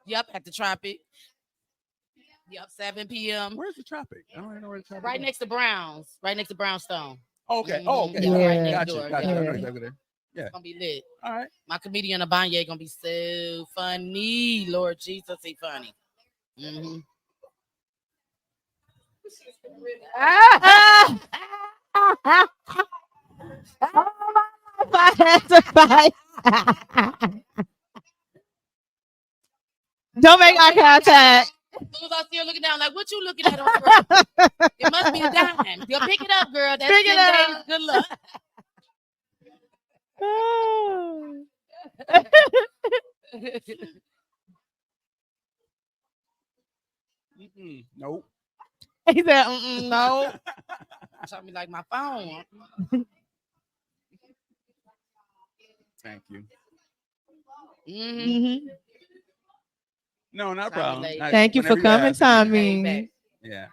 Yep, at the Tropic. Yep, 7 p.m. Where's the Tropic? I don't even know where the Tropic Right is. next to Browns. Right next to Brownstone. Oh, okay. Yeah, right next Gotcha. door. Gotcha. Yeah. I know exactly there. Yeah. It's gonna be lit. All right. My comedian Abanye gonna be so funny. Lord Jesus, he funny. Mm-hmm. Don't make eye contact. As soon as I see her looking down, like, what you looking at on the road? It must be a dime. You pick it up, girl. That's Pick it 10 up. days. Good luck. Nope. He said, no. Trying to be like my phone. Thank you. Mm-hmm. Mhm. No, not a Tommy problem. laid Not- Thank you for whenever coming, ask. Tommy. Yeah.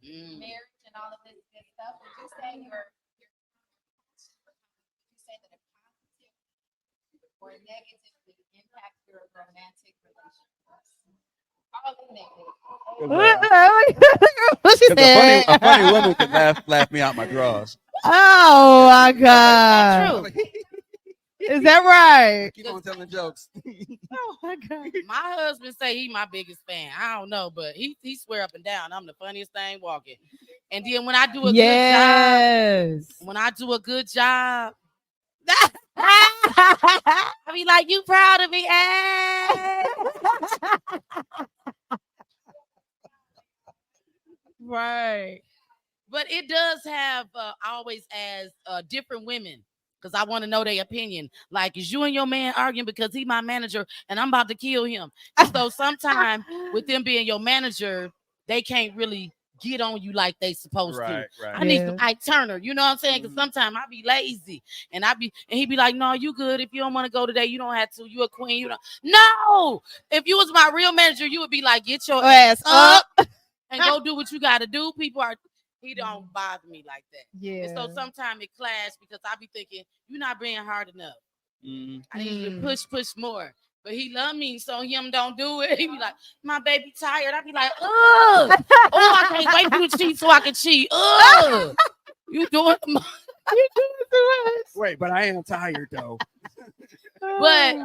Mm. Marriage and all of this good stuff. Would you say that it positively or negatively impact your romantic relationships? All the negative. What she Because said? a funny woman could laugh me out my drawers. Oh my God. True. Is that right? Keep on telling jokes. Oh my God. My husband say he my biggest fan. I don't know, but he swear up and down I'm the funniest thing walking. And then when I do a Yes. good job, I be like, you proud of me? Right. But it does have always as different women because I want to know their opinion. Like, is you and your man arguing because he my manager and I'm about to kill him? And so sometimes with them being your manager, they can't really get on you like they supposed to. Right. I need Yeah. some Ike Turner, you know what I'm saying? Because sometimes I be lazy and he be like, no, you good. If you don't want to go today, you don't have to. You a queen. You don't. No, if you was my real manager, you would be like, get your Ass up. and go do what you got to do. He don't bother me like that. Yeah. And so sometimes it clash because I be thinking, you're not being hard enough. I need you to push more. But he love me, so him don't do it. He be like, my baby tired. I be like, ugh. I can't wait for you to cheat so I can cheat. Ugh. You doing You doing too much. Wait, but I am tired though. But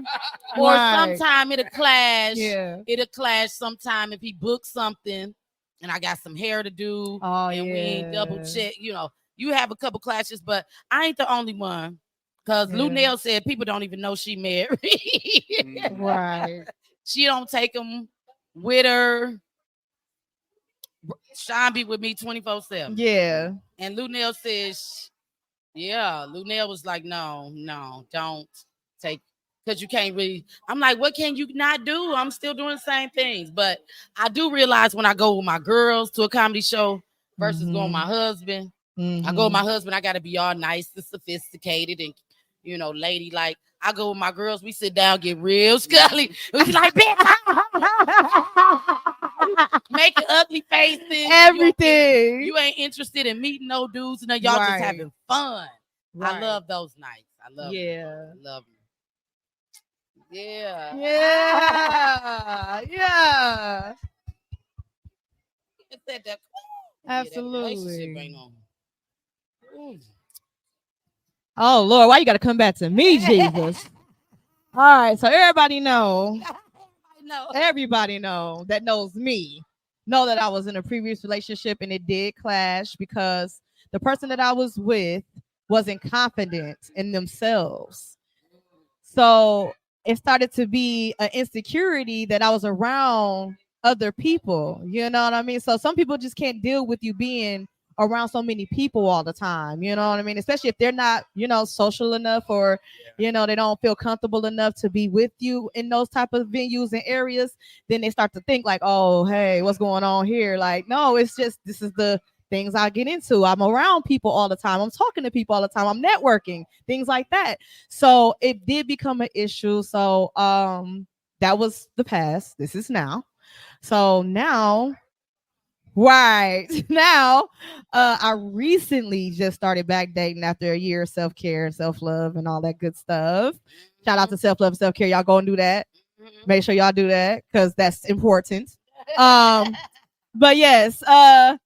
or Right. sometime it'll clash. Yeah. It'll clash sometime if he books something and I got some hair to do. Oh, and we ain't double yeah. check. You know, you have a couple clashes, but I ain't the only one. Because Lou Yeah. Nell said people don't even know she married. Right. She don't take them with her. Sean be with me 24/7. Yeah. And Lunell says, yeah, Lunell was like, no, don't take, because you can't really. I'm like, what can you not do? I'm still doing the same things. But I do realize when I go with my girls to a comedy show versus going with my husband, I go with my husband, I got to be all nice and sophisticated and, ladylike. I go with my girls, we sit down, get real scully. We be like, making ugly faces. Everything. You ain't interested in meeting no dudes, and y'all just having fun. Right. I love those nights. I love them. Yeah. I love them. Yeah. Yeah. It said that. Absolutely. Oh Lord, why you gotta come back to me, Jesus? All right, so everybody know that knows me know that I was in a previous relationship and it did clash because the person that I was with wasn't confident in themselves. So it started to be an insecurity that I was around other people. You know what I mean? So some people just can't deal with you being around so many people all the time. You know what I mean? Especially if they're not, social enough or, they don't feel comfortable enough to be with you in those type of venues and areas. Then they start to think like, oh, hey, what's going on here? Like, no, it's just, this is the things I get into. I'm around people all the time. I'm talking to people all the time. I'm networking, things like that. So it did become an issue. So that was the past. This is now. So now, right now, I recently just started back dating after a year of self-care and self-love and all that good stuff. Shout out to self-love and self-care. Y'all go and do that. Make sure y'all do that because that's important. But yes, after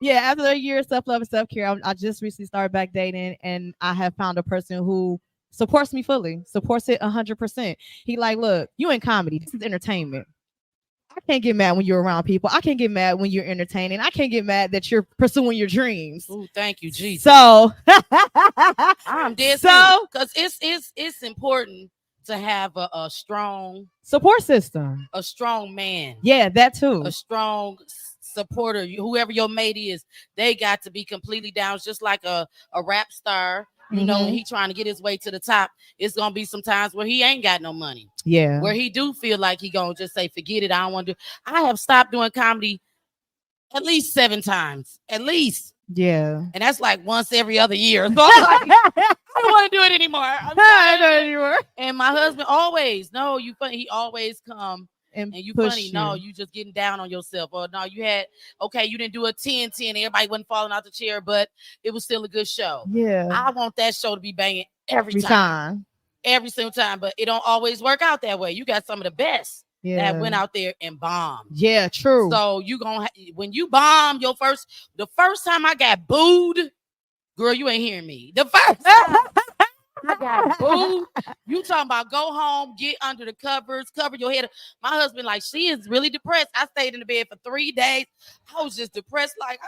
a year of self-love and self-care, I just recently started back dating, and I have found a person who supports me fully, supports it 100%. He like, look, you in comedy. This is entertainment. I can't get mad when you're around people. I can't get mad when you're entertaining. I can't get mad that you're pursuing your dreams. Oh, thank you, Jesus. So I'm dead. So because it's important to have a strong support system, a strong man. Yeah, that too. A strong supporter. Whoever your mate is, they got to be completely down. It's just like a rap star. When he trying to get his way to the top, it's gonna be some times where he ain't got no money. Yeah. Where he do feel like he gonna just say, forget it, I don't want to do. I have stopped doing comedy at least 7 times. At least. Yeah. And that's like once every other year. So I'm like, I don't want to do it anymore. I don't do it anymore. And my husband always, no, you funny. He always come. And you funny, no, you just getting down on yourself. Or no, you didn't do a 10-10. Everybody wasn't falling out the chair, but it was still a good show. Yeah. I want that show to be banging every time. Every single time. But it don't always work out that way. You got some of the best that went out there and bombed. Yeah, true. So when you bomb the first time I got booed, girl, you ain't hearing me. The first time I got booed. You talking about go home, get under the covers, cover your head. My husband, like, she is really depressed. I stayed in the bed for 3 days. I was just depressed, like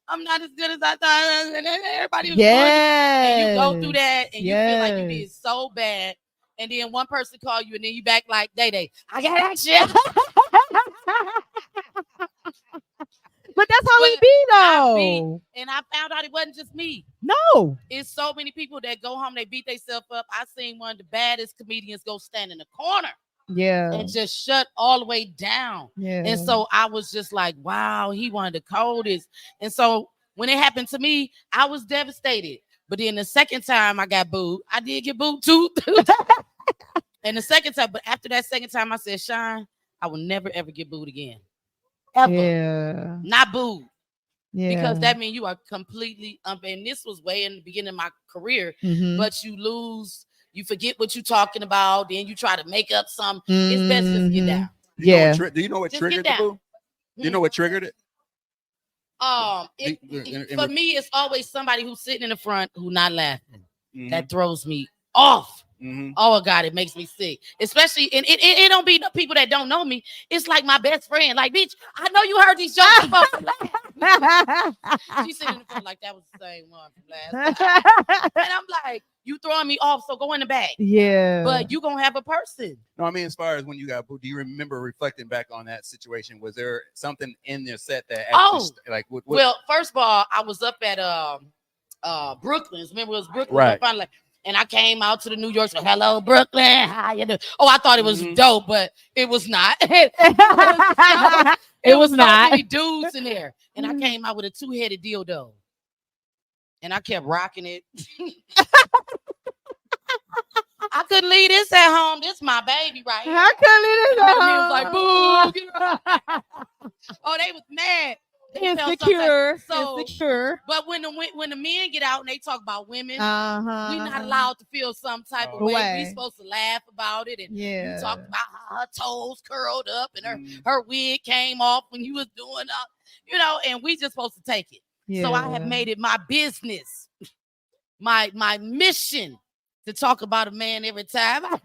I'm not as good as I thought. And everybody was and you go through that and you feel like you did so bad. And then one person call you and then you back like, Day, I got action. But that's how we be though. And I found out it wasn't just me. No. It's so many people that go home, they beat themselves up. I seen one of the baddest comedians go stand in the corner. Yeah. And just shut all the way down. Yeah. And so I was just like, wow, he one of the coldest. And so when it happened to me, I was devastated. But then the second time I got booed, I did get booed too. And the second time, but after that second time, I said, Sean, I will never, ever get booed again. Ever. Yeah. Not booed. Yeah. Because that means you are completely and this was way in the beginning of my career, but you forget what you're talking about, then you try to make up some. It's best just get down. Do you know what triggered the boo? Do you know what triggered it? For me, it's always somebody who's sitting in the front who not laughing. That throws me off. Oh God, it makes me sick. Especially, and it don't be the people that don't know me. It's like my best friend. Like, bitch, I know you heard these jokes before. She sitting in the front like that was the same one from last time. And I'm like, you throwing me off, so go in the back. Yeah. But you gonna have a person. No, I mean, as far as when you got booed, do you remember reflecting back on that situation? Was there something in their set that actually, like, what? Well, first of all, I was up at Brooklyn's. Remember, it was Brooklyn. Right. Finally, and I came out to the New York. So, hello, Brooklyn. How you doing? Oh, I thought it was dope, but it was not. It was not. so many dudes in there, and I came out with a 2-headed dildo, and I kept rocking it. I couldn't leave this at home. This my baby right here. I couldn't leave this at And he was like, boo. Oh, they was mad. They felt Insecure. so- Insecure. But when the men get out and they talk about women, Uh-huh. we're not allowed to feel some type of way. Way. We're supposed to laugh about it. And Yeah. you talked about how her toes curled up and her wig came off when you was doing and we just supposed to take it. Yeah. So I have made it my business, my mission to talk about a man every time. I'm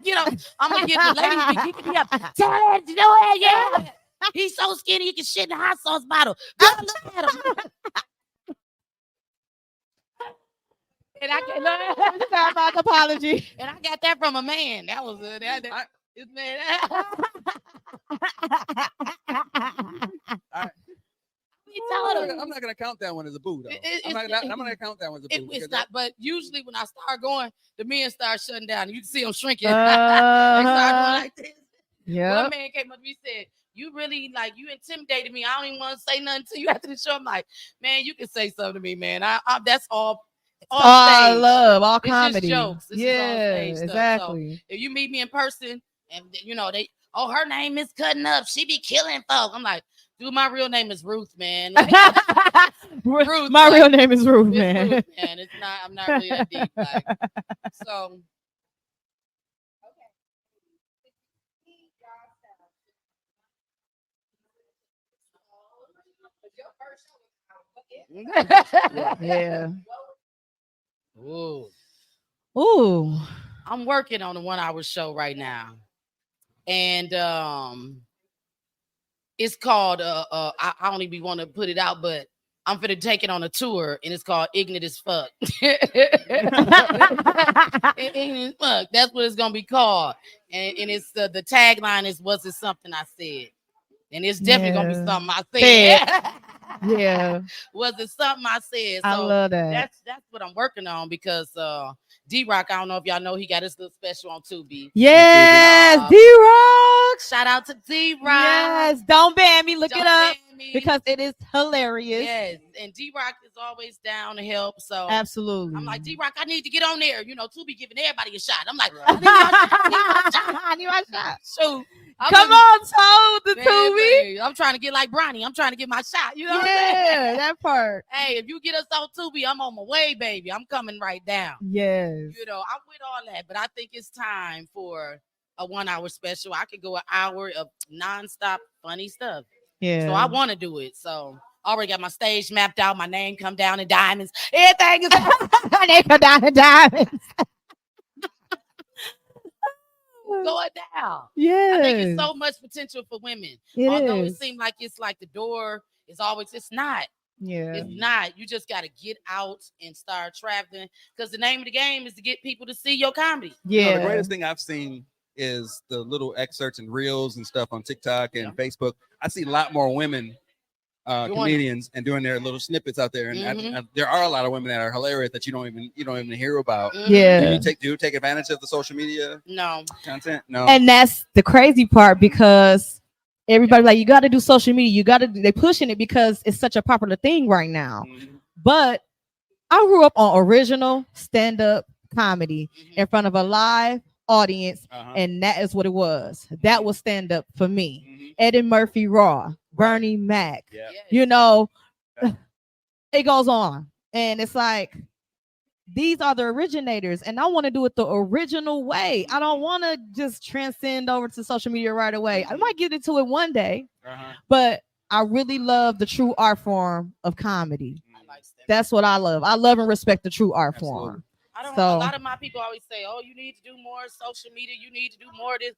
gonna get the ladies be kicking me up. Tell her to do it, yeah. He's so skinny he can shit in a hot sauce bottle. Girl, look at him. And I can Sorry about the apology. and I got that from a man. That was this man. I'm not gonna count that one as a boo, though. I'm not gonna count that one as a boo. It's not, but usually when I start going, the men start shutting down. You can see them shrinking. They start going like this. Yeah. One man came up to me and said, you really you intimidated me. I don't even want to say nothing to you after the show. I'm like, man, you can say something to me, man. I that's all I stage. love all It's just comedy. jokes. This is all Yeah, stage stuff. exactly. If you meet me in person and her name is Cutting Up, she be killing folk. I'm like, dude, my real name is Ruth, man. Like, Ruth, My like, real name is Ruth, it's man. Ruth, man. It's not. I'm not really that deep. Like, so. Yeah. Ooh. Ooh. I'm working on a 1-hour show right now. And it's called I don't even want to put it out, but I'm finna take it on a tour, and it's called Ignorant as Fuck. Ignorant as Fuck. That's what it's gonna be called. And it's the tagline is, was it something I said? And it's definitely gonna be something I said. Yeah. Was it something I said? So I love that. That's what I'm working on, because D-Rock, I don't know if y'all know, he got his little special on Tubi. Yes, D-Rock. Shout out to D-Rock. Yes, don't ban me. Look Don't it up ban me. because it is hilarious. Yes, and D-Rock is always down to help. So Absolutely. I'm like, D-Rock, I need to get on there. Tubi giving everybody a shot. I'm like, I need my shot. Shoot. Come on, Toad, the Tubi. I'm trying to get like Bronny. I'm trying to get my shot. You know what I'm Yeah, saying? that part. Hey, if you get us on Tubi, I'm on my way, baby. I'm coming right down. Yes. I'm with all that, but I think it's time for a 1-hour special. I could go an hour of nonstop funny stuff. Yeah. So I want to do it. So I already got my stage mapped out. My name come down in diamonds. Everything is they come down in diamonds. going down. Yeah. I think it's so much potential for women. It Although is. it seems like it's like the door is always, it's not. Yeah. It's not. You just got to get out and start traveling, because the name of the game is to get people to see your comedy. Yeah. The greatest thing I've seen is the little excerpts and reels and stuff on TikTok and Facebook. I see a lot more women comedians and doing their little snippets out there, and there are a lot of women that are hilarious that you don't even hear about. Yeah. Do you take advantage of the social media content? No. And that's the crazy part, because everybody like, you got to do social media. They pushing it because it's such a popular thing right now. But I grew up on original stand-up comedy in front of a live audience, and that is what it was. That was stand-up for me. Eddie Murphy Raw, Bernie Mac, it goes on. And it's like, these are the originators, and I want to do it the original way. I don't want to just transcend over to social media right away. I might get into it one day, but I really love the true art form of comedy. That's what I love. I love and respect the true art form. A lot of my people always say, oh, you need to do more social media. You need to do more of this.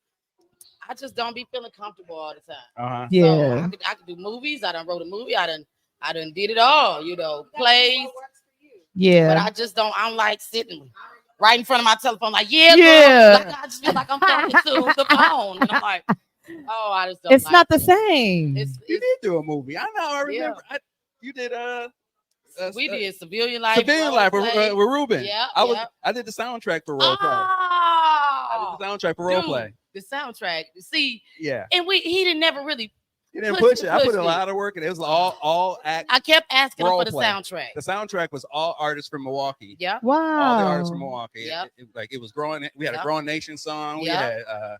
I just don't be feeling comfortable all the time. Yeah. So I could do movies. I done wrote a movie. I done I done did it all, you know, plays. Yeah. But I just don't. I'm like sitting right in front of my telephone, like, yeah. Yeah. Like, I just feel like I'm talking to the phone, and I'm like, oh, I just don't. It's like not the it. same. It's You did do a movie. I know. I remember. You did we did Civilian Life. Civilian Life with Role-play. Ruben. Yeah, I did the soundtrack for Role Play. Oh, I did the soundtrack for Role dude, Play. the soundtrack. See, Yeah. and he didn't never really. You didn't push it. I put pushed a it. lot of work, and it was all act. I kept asking him for the Role-play. soundtrack. The soundtrack was all artists from Milwaukee. Yeah. Wow. All the artists from Milwaukee. Yep. It was growing. We had a Yep. Growing Nation song. We Yep. had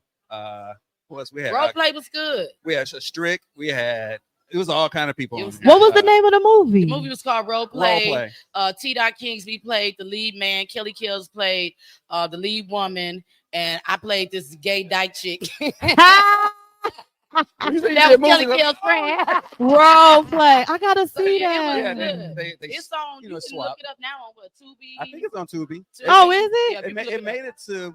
what else? We had Role play was good. we had Strick. We had it was all kind of people. It on was there. What was the name of the movie? The movie was called Role Role Play. Play. T. Kingsby played the lead man. Kelly Kills played the lead woman, and I played this gay dyke chick. You say you That did was Kelly movies? Kills' friend. Role play. I gotta So, see yeah, that. Yeah, good. they It's on. you You know, can swap. look it up now on what Tubi. I think it's on Tubi. Oh, is it? Yeah, It, you ma- can it look made it to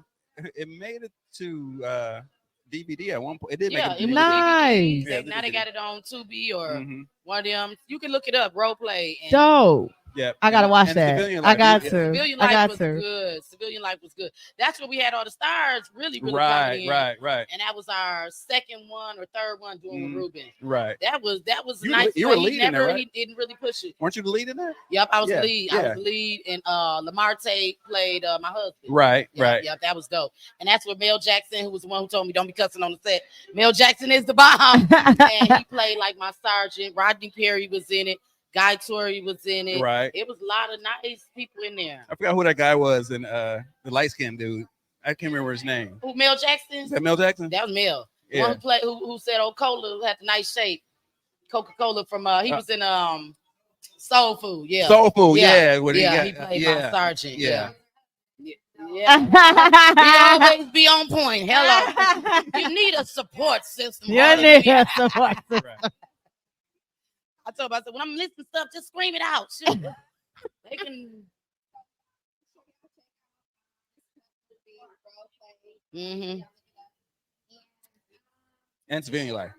DVD at one point. It did Yeah, make it it was to DVD. Nice. DVD. Yeah, Now they DVD. got it on Tubi or Mhm. one of them. You can look it up. Role play. And Dope. Yeah, I gotta watch and that. Civilian I Life, got yeah. to. Civilian I Life got was to. good. Civilian Life was good. That's where we had all the stars really coming Right, in. right. And that was our second one or third one doing Mhm. with Ruben. Right. That was You nice. were- you were but he leading there, never right? he didn't really push it. Weren't you the lead in that? Yep, I was Yeah, the lead. I yeah. was the lead, and Lamar Tate played my husband. Right, Yep, right. Yep, that was dope. And that's where Mel Jackson, who was the one who told me don't be cussing on the set. Mel Jackson is the bomb, and he played like my sergeant. Rodney Perry was in it. Guy Torrey was in it. Right. It was a lot of nice people in there. I forgot who that guy was, and the light skinned dude. I can't remember his name. Who, Mel Jackson? Is that Mel Jackson? That was Mel. The Yeah. one who played, who said, "Oh, Cola had the nice shape." Coca-Cola from he was in Soul Food. Yeah. Soul Food, Yeah. yeah. What yeah, got- he played yeah. my sergeant. Yeah. Yeah. We always be on point. Hello. You need a support system. You Harley. need a support system. Right. I told him, I said, when I'm listening stuff, just scream it out. Shoot. They can. Mm-hmm. And Civilian Life.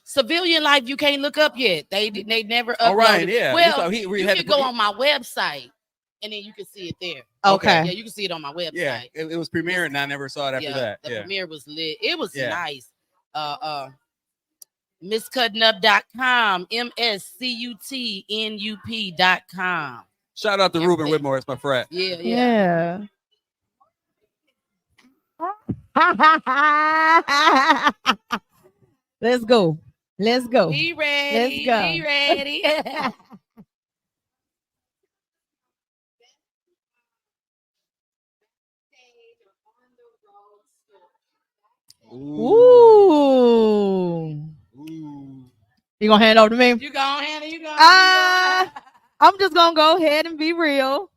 Civilian Life, you can't look up yet. They never uploaded. Oh, right, yeah. Well, So you had can to go put- on my website, and then you can see it there. Okay. Yeah, you can see it on my website. Yeah, it was premiering, and I never saw it after that. The Yeah. premiere was lit. It was Yeah. nice. MissCutnup.com, MSCUTNUP.com. Shout out to Yeah. Ruben Whitmore. It's my friend. Yeah. Yeah. Let's go. Let's go. Be ready. Let's go. Be ready. Ooh. Ooh. You gonna hand it over to me? You go, Hannah. You go. I'm just gonna go ahead and be real.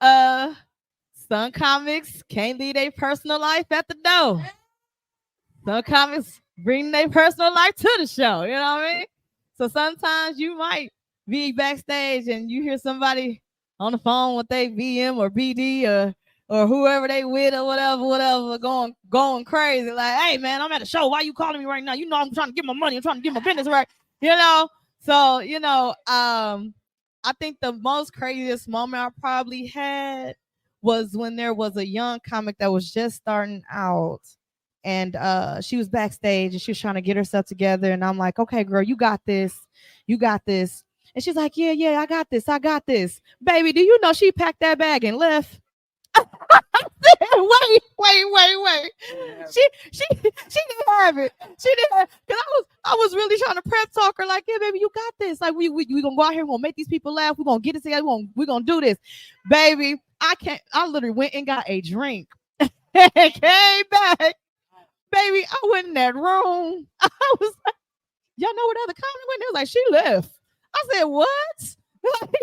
Some comics can't leave their personal life at the door. Some comics bring their personal life to the show. You know what I mean? So sometimes you might be backstage and you hear somebody on the phone with their BM or BD or whoever they with or whatever, going crazy. Like, hey man, I'm at a show. Why you calling me right now? You know I'm trying to get my money. I'm trying to get my business right. You know. So I think the most craziest moment I probably had was when there was a young comic that was just starting out, and she was backstage and she was trying to get herself together. And I'm like, okay, girl, you got this. And she's like, yeah, I got this. Baby, do you know she packed that bag and left? Wait. She didn't have it. She didn't. Cause I was really trying to prep talk her like, yeah, baby, you got this. Like we gonna go out here, we're gonna make these people laugh, we're gonna get it together, we're gonna do this. Baby, I literally went and got a drink and came back. Baby, I went in that room. I was like, y'all know what other comic went? They was like, she left. I said, what? Like,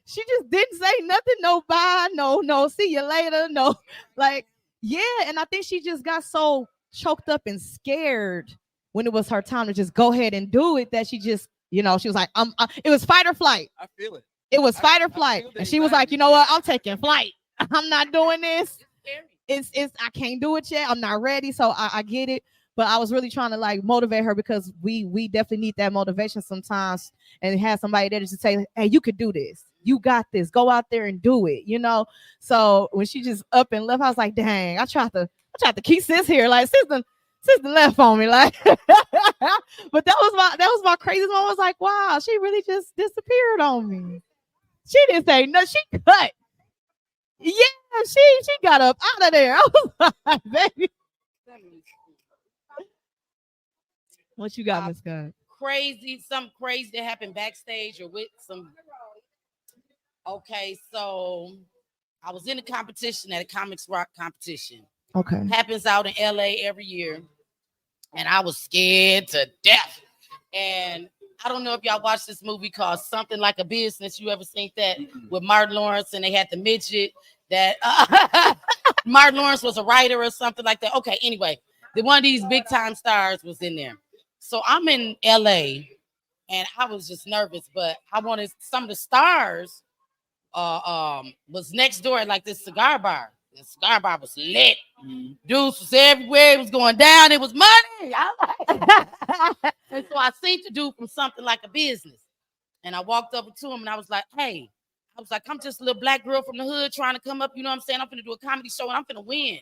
she just didn't say nothing, no bye, no, see you later, no, like, yeah. And I think she just got so choked up and scared when it was her time to just go ahead and do it that she just, she was like, it was fight or flight. I feel it. It was fight or I flight. feel And she was like, you know what? I'm taking flight. I'm not doing this. It's I can't do it yet. I'm not ready. So I get it. But I was really trying to like motivate her because we definitely need that motivation sometimes, and have somebody there to say, hey, you could do this. You got this. Go out there and do it, you know? So when she just up and left, I was like, dang, I tried to keep sis here. Like sis left on me. Like, but that was my craziest moment. I was like, wow, she really just disappeared on me. She didn't say no, she cut. Yeah, she got up out of there. I was like, baby. What you got, Miss Scott? Something crazy that happened backstage or with some. Okay, so I was in a competition at a Comics Rock competition. Okay. Happens out in LA every year. And I was scared to death. And I don't know if y'all watched this movie called Something Like a Business. You ever seen that with Martin Lawrence, and they had the midget that Martin Lawrence was a writer or something like that. Okay, anyway, one of these big time stars was in there. So I'm in LA and I was just nervous, but I wanted some of the stars was next door at like this cigar bar. The cigar bar was lit. Dudes was everywhere. It was going down. It was money. And so I seen the dude from Something Like a Business. And I walked over to him and I was like, hey, I'm just a little black girl from the hood trying to come up. You know what I'm saying? I'm finna do a comedy show and I'm finna win.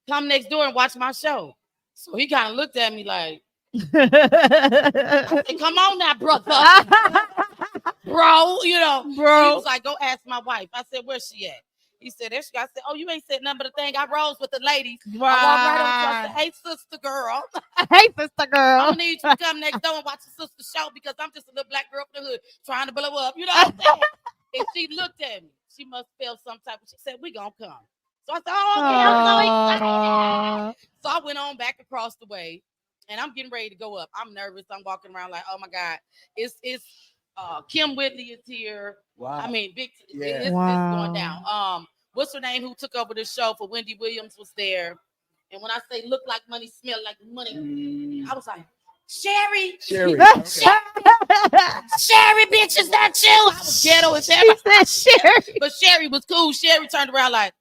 Come next door and watch my show. So he kind of looked at me like, I said, come on now, brother. Bro, you know. Bro. He was like, go ask my wife. I said, where's she at? He said, there she got. I said, oh, you ain't said nothing but a thing. I rose with the ladies. Wow. I walked right over. I said, hey, sister girl. Hey, sister girl. I'm gonna need you to come next door and watch the sister show because I'm just a little black girl from the hood trying to blow up. You know what I'm saying? And she looked at me. She must feel some type of. She said, we gonna come. So I said, oh, okay, I'm so excited. So I went on back across the way. And I'm getting ready to go up. I'm nervous. I'm walking around like, oh my God. It's Kim Whitley is here. Wow. I mean, it's going down. What's her name who took over the show for Wendy Williams was there. And when I say look like money, smell like money, I was like, Sherry. Sherry, bitch, is that you? I was ghetto as ever. She said Sherry. But Sherry was cool. Sherry turned around like,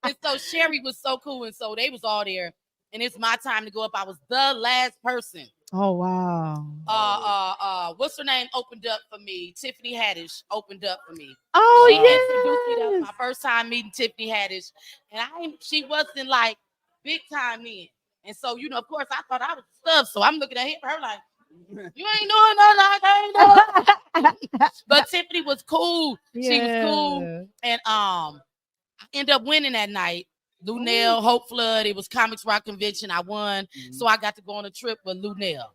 and so Sherry was so cool, and so they was all there, and it's my time to go up. I was the last person. Oh wow. What's her name opened up for me? Tiffany Haddish opened up for me. Oh yeah. That was my first time meeting Tiffany Haddish, and she wasn't like big time in, and so you know, of course, I thought I was stuff. So I'm looking at her like, you ain't doing nothing. I ain't doing. But Tiffany was cool. Yeah. She was cool, and I ended up winning that night. Lunel, Hope Flood. It was Comics Rock Convention. I won, so I got to go on a trip with Lunel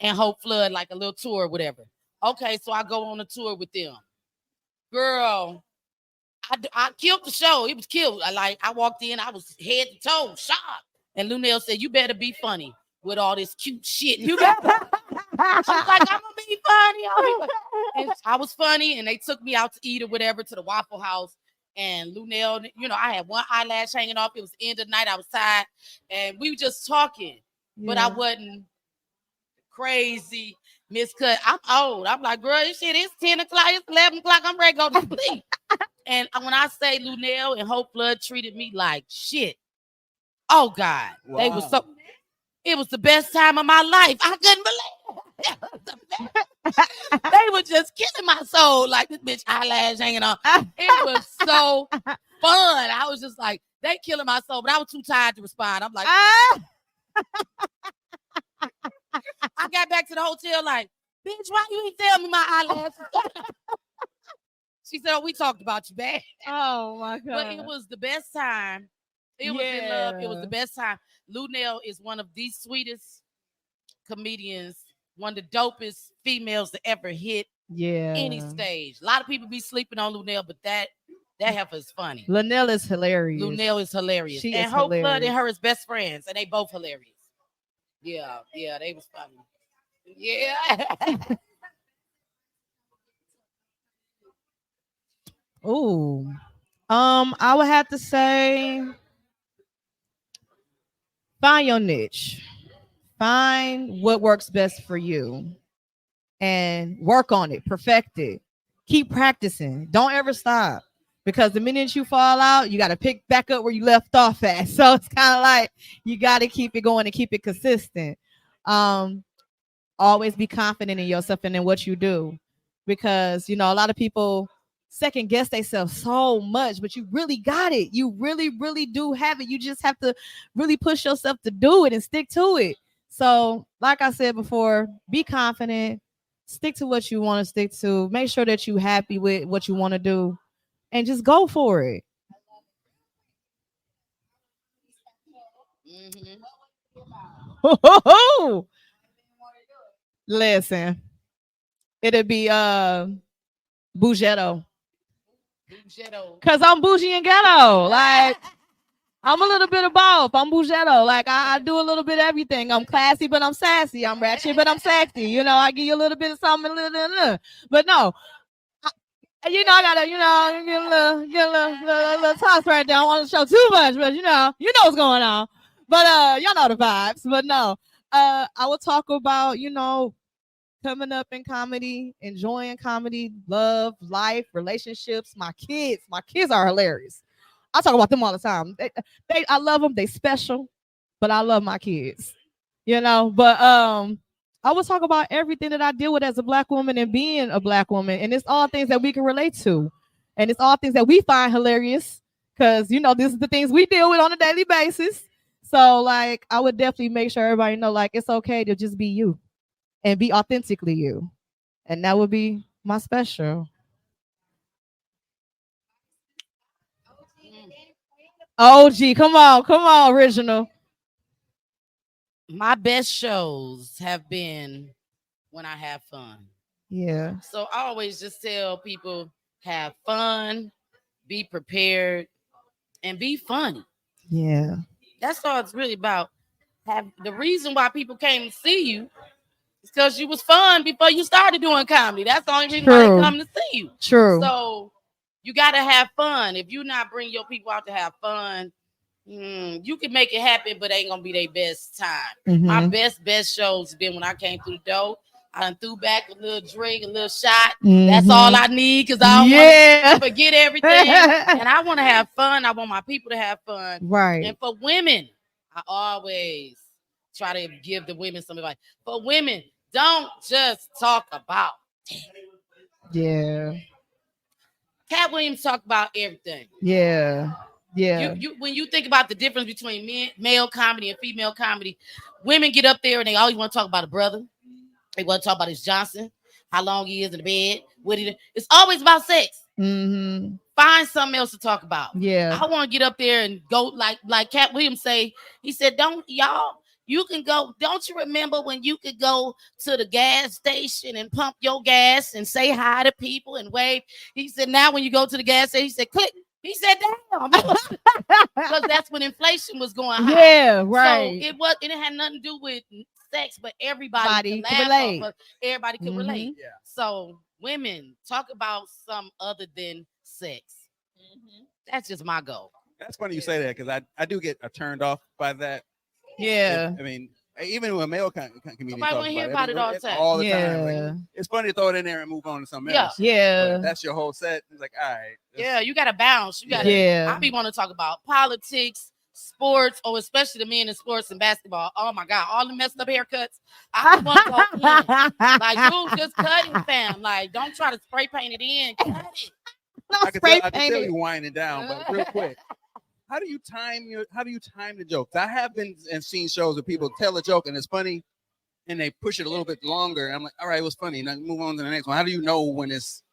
and Hope Flood, like a little tour or whatever. Okay, so I go on a tour with them. Girl, I killed the show. It was killed. I walked in, I was head to toe shocked, and Lunel said, "You better be funny with all this cute shit. You got." I was like, I'm gonna be funny. And I was funny, and they took me out to eat or whatever to the Waffle House. And Lunel, you know, I had one eyelash hanging off. It was the end of the night. I was tired, and we were just talking, but I wasn't crazy miscut. I'm old. I'm like, girl, this shit is 10 o'clock. It's 11 o'clock. I'm ready to go to sleep. And when I say Lunel and Hope Flood treated me like shit, oh God, wow. They were so. It was the best time of my life. I couldn't believe it. They were just killing my soul like this bitch eyelash hanging on. It was so fun. I was just like, they killing my soul, but I was too tired to respond. I'm like, I got back to the hotel like, bitch, why you ain't tell me my eyelashes? She said, oh, we talked about you bad. Oh my God. But it was the best time. It was in love. It was the best time. Lunel is one of the sweetest comedians, one of the dopest females to ever hit any stage. A lot of people be sleeping on Lunel, but that heifer is funny. Lunel is hilarious. Lunel is hilarious. She and is Hope hilarious. Flood and her is best friends, and they both hilarious. Yeah, they was funny. Yeah. Ooh. I would have to say find your niche. Find what works best for you and work on it, perfect it. Keep practicing. Don't ever stop. because the minute you fall out, you got to pick back up where you left off at. So it's kind of like you got to keep it going and keep it consistent. Always be confident in yourself and in what you do, because a lot of people second guess themselves so much, but you really got it. You really, really do have it. You just have to really push yourself to do it and stick to it. So, like I said before, be confident, stick to what you want to stick to, make sure that you're happy with what you want to do, and just go for it. Listen, it'll be Bougetto. Cause I'm bougie and ghetto. Like I'm a little bit of both. I'm Bougetto. Like I do a little bit of everything. I'm classy, but I'm sassy. I'm ratchet, but I'm sexy. I give you a little bit of something, a little. But no, I gotta, get a little toss right there. I don't want to show too much, but you know what's going on. But y'all know the vibes. But no, I will talk about, coming up in comedy, enjoying comedy, love, life, relationships, my kids. My kids are hilarious. I talk about them all the time. I love them. They special, but I love my kids, But I will talk about everything that I deal with as a Black woman and being a Black woman. And it's all things that we can relate to. And it's all things that we find hilarious because, this is the things we deal with on a daily basis. So, like, I would definitely make sure everybody know, like, it's okay to just be you and be authentically you. And that would be my special. OG, come on, original. My best shows have been when I have fun. Yeah. So I always just tell people, have fun, be prepared, and be funny. Yeah. That's all it's really about. The reason why people came to see you is because you was fun before you started doing comedy. That's the only reason why they come to see you. True. So you got to have fun. If you not bring your people out to have fun, you can make it happen, but it ain't gonna be their best time. Mm-hmm. My best shows have been when I came through the door. I done threw back a little drink, a little shot. Mm-hmm. That's all I need because I don't want to forget everything. And I want to have fun. I want my people to have fun. Right. And for women, I always try to give the women some advice. For women, don't just talk about it. Yeah. Cat Williams talked about everything. Yeah. Yeah. You when you think about the difference between male comedy and female comedy, women get up there and they always want to talk about a brother. They want to talk about his Johnson, how long he is in the bed. It's always about sex. Mm-hmm. Find something else to talk about. Yeah. I want to get up there and go like Cat Williams say. He said, you can go. Don't you remember when you could go to the gas station and pump your gas and say hi to people and wave? He said, now when you go to the gas station, he said, click. He said, damn. Because that's when inflation was going high. Yeah, right. So it had nothing to do with sex, but everybody could relate. Everybody could relate. Yeah. So women, talk about some other than sex. Mm-hmm. That's just my goal. That's funny you say that because I do get turned off by that. Yeah. I mean, even when male comedians Somebody want to hear about it all the time. All the time. Like, it's funny to throw it in there and move on to something else. Yeah. But that's your whole set. It's like, all right. Yeah, you got to bounce. You got to. Yeah. I be want to talk about politics, sports, or especially the men in sports and basketball. Oh my God, all the messed up haircuts. I want to go in. Like, dude, just cut it, fam. Like, don't try to spray paint it in. Cut it. I can tell you winding down, but real quick. How do you time the jokes? I have been and seen shows where people tell a joke and it's funny and they push it a little bit longer. I'm like, all right, it was funny. Now move on to the next one. How do you know when it's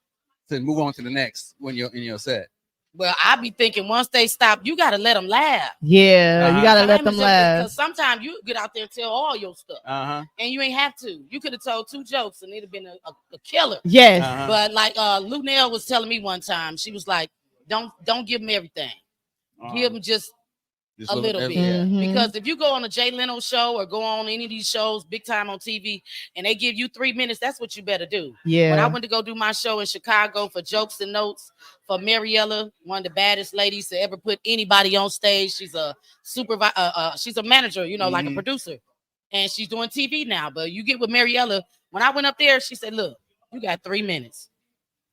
to move on to the next when you're in your set? Well, I be thinking once they stop, you got to let them laugh. Yeah, you got to let them laugh. Because sometimes you get out there and tell all your stuff. Uh-huh. And you ain't have to. You could have told 2 jokes and it'd have been a killer. Yes. Uh-huh. But like Lunel was telling me one time, she was like, don't give them everything. Give them just a little bit. Mm-hmm. Because if you go on a Jay Leno show or go on any of these shows, big time on TV, and they give you 3 minutes, that's what you better do. Yeah. When I went to go do my show in Chicago for Jokes and Notes for Mariella, one of the baddest ladies to ever put anybody on stage. She's a she's a manager, like a producer. And she's doing TV now. But you get with Mariella. When I went up there, she said, look, you got 3 minutes.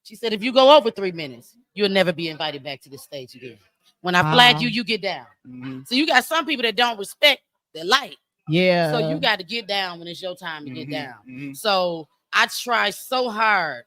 She said, if you go over 3 minutes, you'll never be invited back to the stage again. When I flag you, you get down. So you got some people that don't respect the light. Yeah. So you got to get down when it's your time to get down. So I try so hard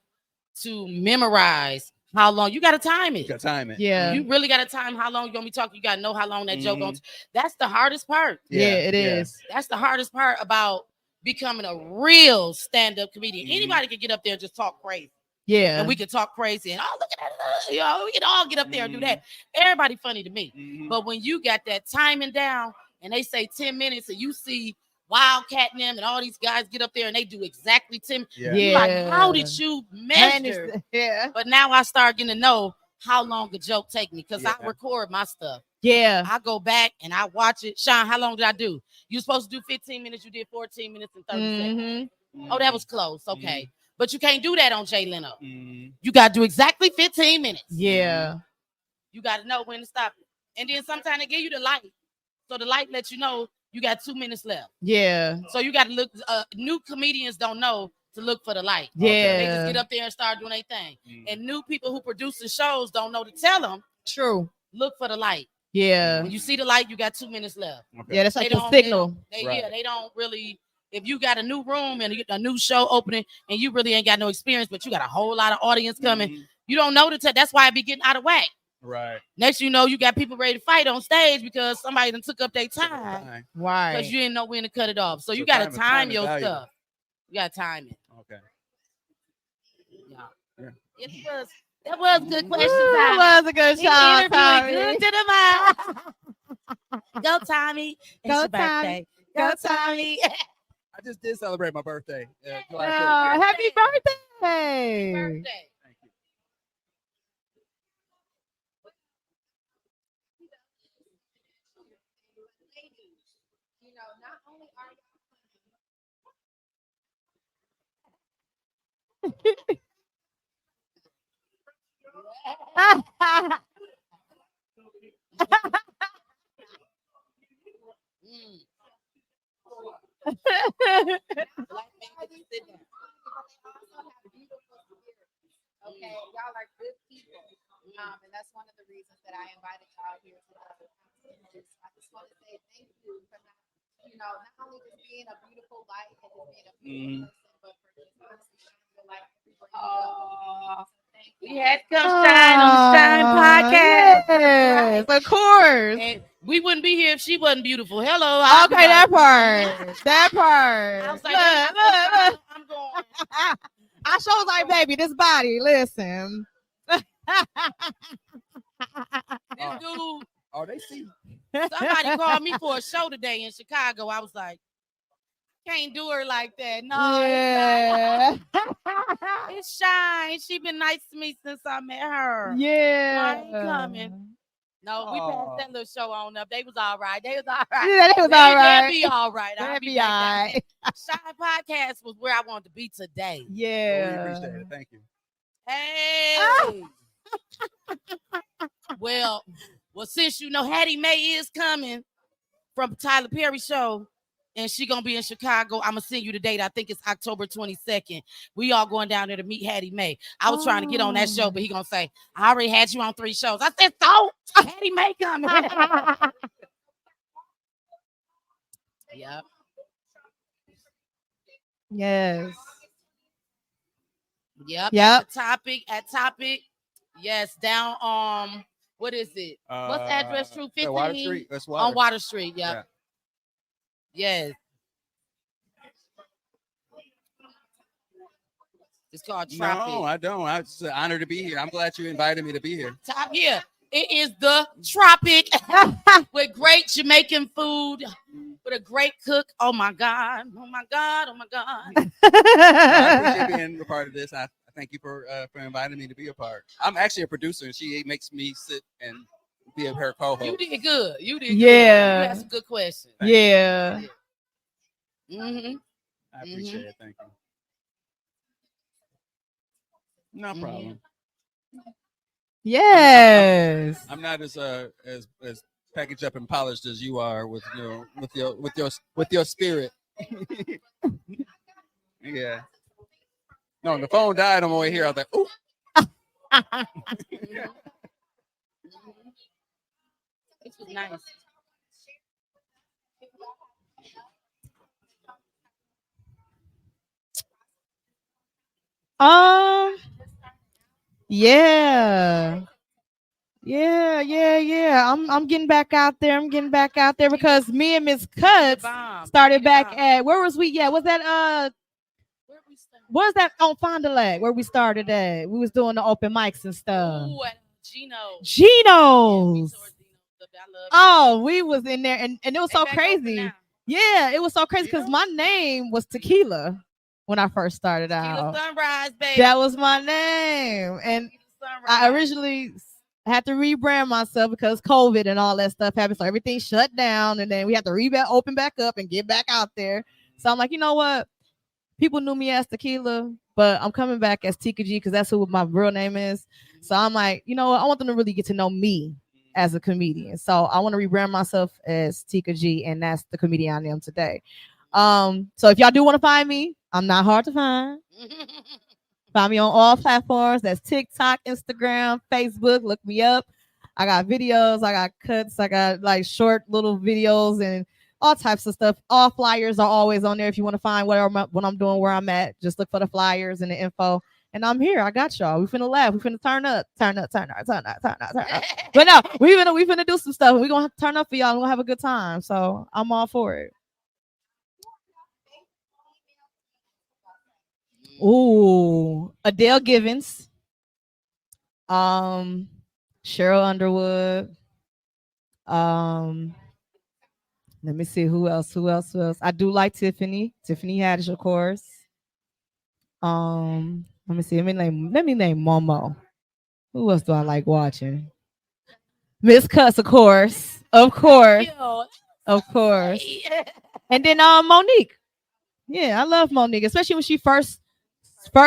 to memorize how long. You got to time it. You got to time it. Yeah. You really got to time how long you're going to be talking. You got to know how long that joke going to. That's the hardest part. Yeah, it is. That's the hardest part about becoming a real stand-up comedian. Anybody can get up there and just talk crazy. Yeah. And we can talk crazy and look at that. You know, we can all get up there and do that. Everybody funny to me. But when you got that timing down and they say 10 minutes and you see Wildcat and them and all these guys get up there and they do exactly 10. Yeah. Like, how did you measure? Yeah. But now I start getting to know how long a joke take me because I record my stuff. Yeah. I go back and I watch it. Sean, how long did I do? You supposed to do 15 minutes. You did 14 minutes and 30 seconds. Oh, that was close. Okay. But you can't do that on Jay Leno. You got to do exactly 15 minutes. Yeah. You got to know when to stop it. And then sometimes they give you the light. So the light lets you know you got 2 minutes left. Yeah. So you got to look. New comedians don't know to look for the light. Yeah. They just get up there and start doing their thing. And new people who produce the shows don't know to tell them. True. Look for the light. Yeah. When you see the light, you got 2 minutes left. Okay. Yeah, that's like the signal. They don't really. If you got a new room and a new show opening and you really ain't got no experience, but you got a whole lot of audience coming, you don't know that's why I be getting out of whack. Right. Next, you know, you got people ready to fight on stage because somebody done took up their time. Right. Because you didn't know when to cut it off. So you got to time your stuff. You got to time it. Okay. Yeah. That was good question. That was a good shot, Tommy. Good to the mind. Go, Tommy. Go, Tommy. Go, Tommy. I just did celebrate my birthday. Happy birthday. Happy birthday. Thank you. You know, not only are okay, y'all are good people. And that's one of the reasons that I invited y'all here today. I just want to say thank you for not only just being a beautiful light and just being a beautiful person, but for just honestly shining your light everywhere you go. We had to come shine on the Shine podcast. Yes, of course. And we wouldn't be here if she wasn't beautiful. Hello. Okay, that part. That part. I was like, look. I'm going. I sure was like, baby, this body, listen. This dude. Oh, they see. Somebody called me for a show today in Chicago. I was like, can't do her like that. No, Yeah. it's Shine. She been nice to me since I met her. Yeah. I ain't coming. No, we passed that little show on up. They was all right. Yeah, they was They all right. be all right. They'll I'll be back all down. right. Shine Podcast was where I wanted to be today. We Yeah. appreciate it. Thank you. Hey. Well, since you know Hattie Mae is coming from Tyler Perry show, and she gonna be in Chicago, I'm gonna send you the date. I think it's October 22nd. We all going down there to meet Hattie Mae. I was trying to get on that show, but he gonna say, I already had you on 3 shows. I said, so Hattie Mae coming. Yep. Yes. Yep. Yep. At topic. Yes, down what is it? What's the address? True 15 Water Street. That's Water. on Water Street. Yep. Yes. It's called Tropic. No, I don't. It's an honor to be here. I'm glad you invited me to be here. Top here. It is the Tropic with great Jamaican food, with a great cook. Oh my God. Oh my God. Oh my God. I appreciate being a part of this. I thank you for inviting me to be a part. I'm actually a producer, and she makes me sit and be her co-host. You did good. You did good. Yeah. You asked a good question. Yeah. Mm-hmm. I appreciate it. Thank you. No problem. Yes. I'm not as packaged up and polished as you are with your spirit. Yeah. No, the phone died on my way here. I was like, "Ooh." This was nice. Yeah. Yeah. I'm getting back out there. I'm getting back out there because me and Miss Cuts started back at where was we? Yeah, was that where's that on Fond du Lac where we started at? We was doing the open mics and stuff. Ooh, at Gino's. Geno's. I love We was in there and it was They so back open crazy. now. Yeah, it was so crazy because my name was Tequila when I first started out. Tequila Sunrise, baby. That was my name. And I originally had to rebrand myself because COVID and all that stuff happened. So everything shut down and then we had to open back up and get back out there. So I'm like, you know what? People knew me as Tequila, but I'm coming back as Tika G because that's who my real name is. So I'm like, you know what? I want them to really get to know me as a comedian. So I want to rebrand myself as Tika G, and that's the comedian I am today. So if y'all do want to find me, I'm not hard to find. Find me on all platforms. That's TikTok, Instagram, Facebook. Look me up. I got videos. I got cuts. I got like short little videos and all types of stuff. All flyers are always on there. If you want to find what I'm doing, where I'm at, just look for the flyers and the info. And I'm here. I got y'all. We finna laugh. We finna turn up. But no, we finna do some stuff. We gonna turn up for y'all. We're gonna have a good time. So I'm all for it. Ooh, Adele Givens, Cheryl Underwood, let me see who else. I do like Tiffany Haddish, of course. Let me see. Let me name Momo. Who else do I like watching? Miss Cuss, of course. And then Monique. Yeah, I love Monique, especially when she first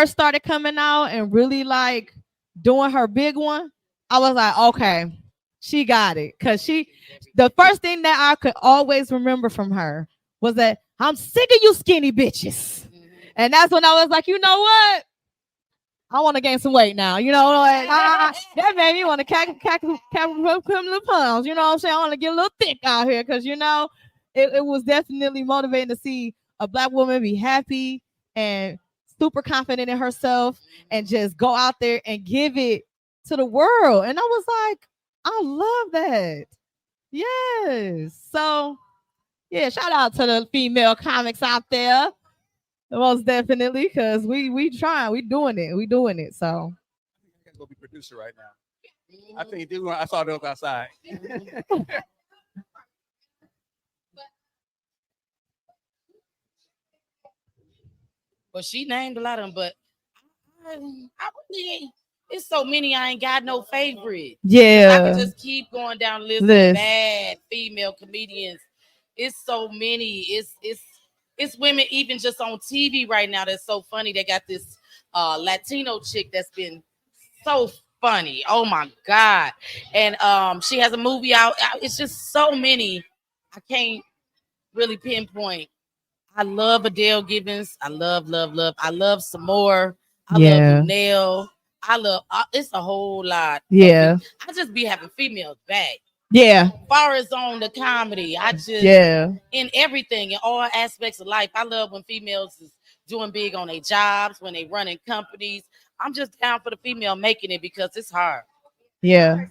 started coming out and really like doing her big one. I was like, okay, she got it. Cause the first thing that I could always remember from her was that I'm sick of you skinny bitches. And that's when I was like, you know what? I want to gain some weight now. You know, like that made me want to cack little pounds. You know what I'm saying? I want to get a little thick out here because, you know, it was definitely motivating to see a Black woman be happy and super confident in herself and just go out there and give it to the world. And I was like, I love that. Yes. So, yeah, shout out to the female comics out there. Most definitely, because we trying, we doing it. So I can go be producer right now. I think I saw those outside. Well, she named a lot of them, but I really, it's so many. I ain't got no favorite. Yeah, I can just keep going down the list of bad female comedians. It's so many. It's women even just on TV right now that's so funny. They got this Latino chick that's been so funny. Oh my God. And she has a movie out. It's just so many. I can't really pinpoint. I love Adele Givens. I love. I love some more. I love Lunel. I love it's a whole lot. Yeah. I just be having females back. Yeah. As far as on the comedy, I just in everything, in all aspects of life. I love when females is doing big on their jobs, when they running companies. I'm just down for the female making it because it's hard. Yeah.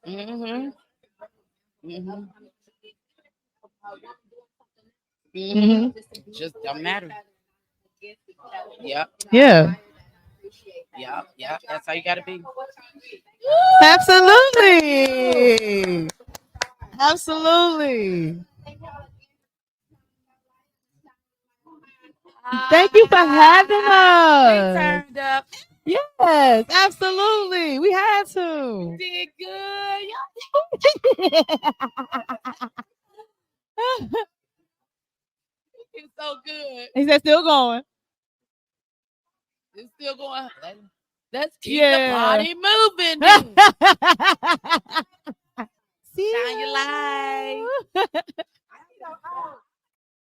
Mm-hmm. Just don't matter. Yep. Yeah. Yeah. That's how you gotta be. Absolutely. Thank you for having us. We turned up. Yes, absolutely. We had to. Did good. It's so good. Is that still going? It's still going. Let's keep the party moving. See Shine your light.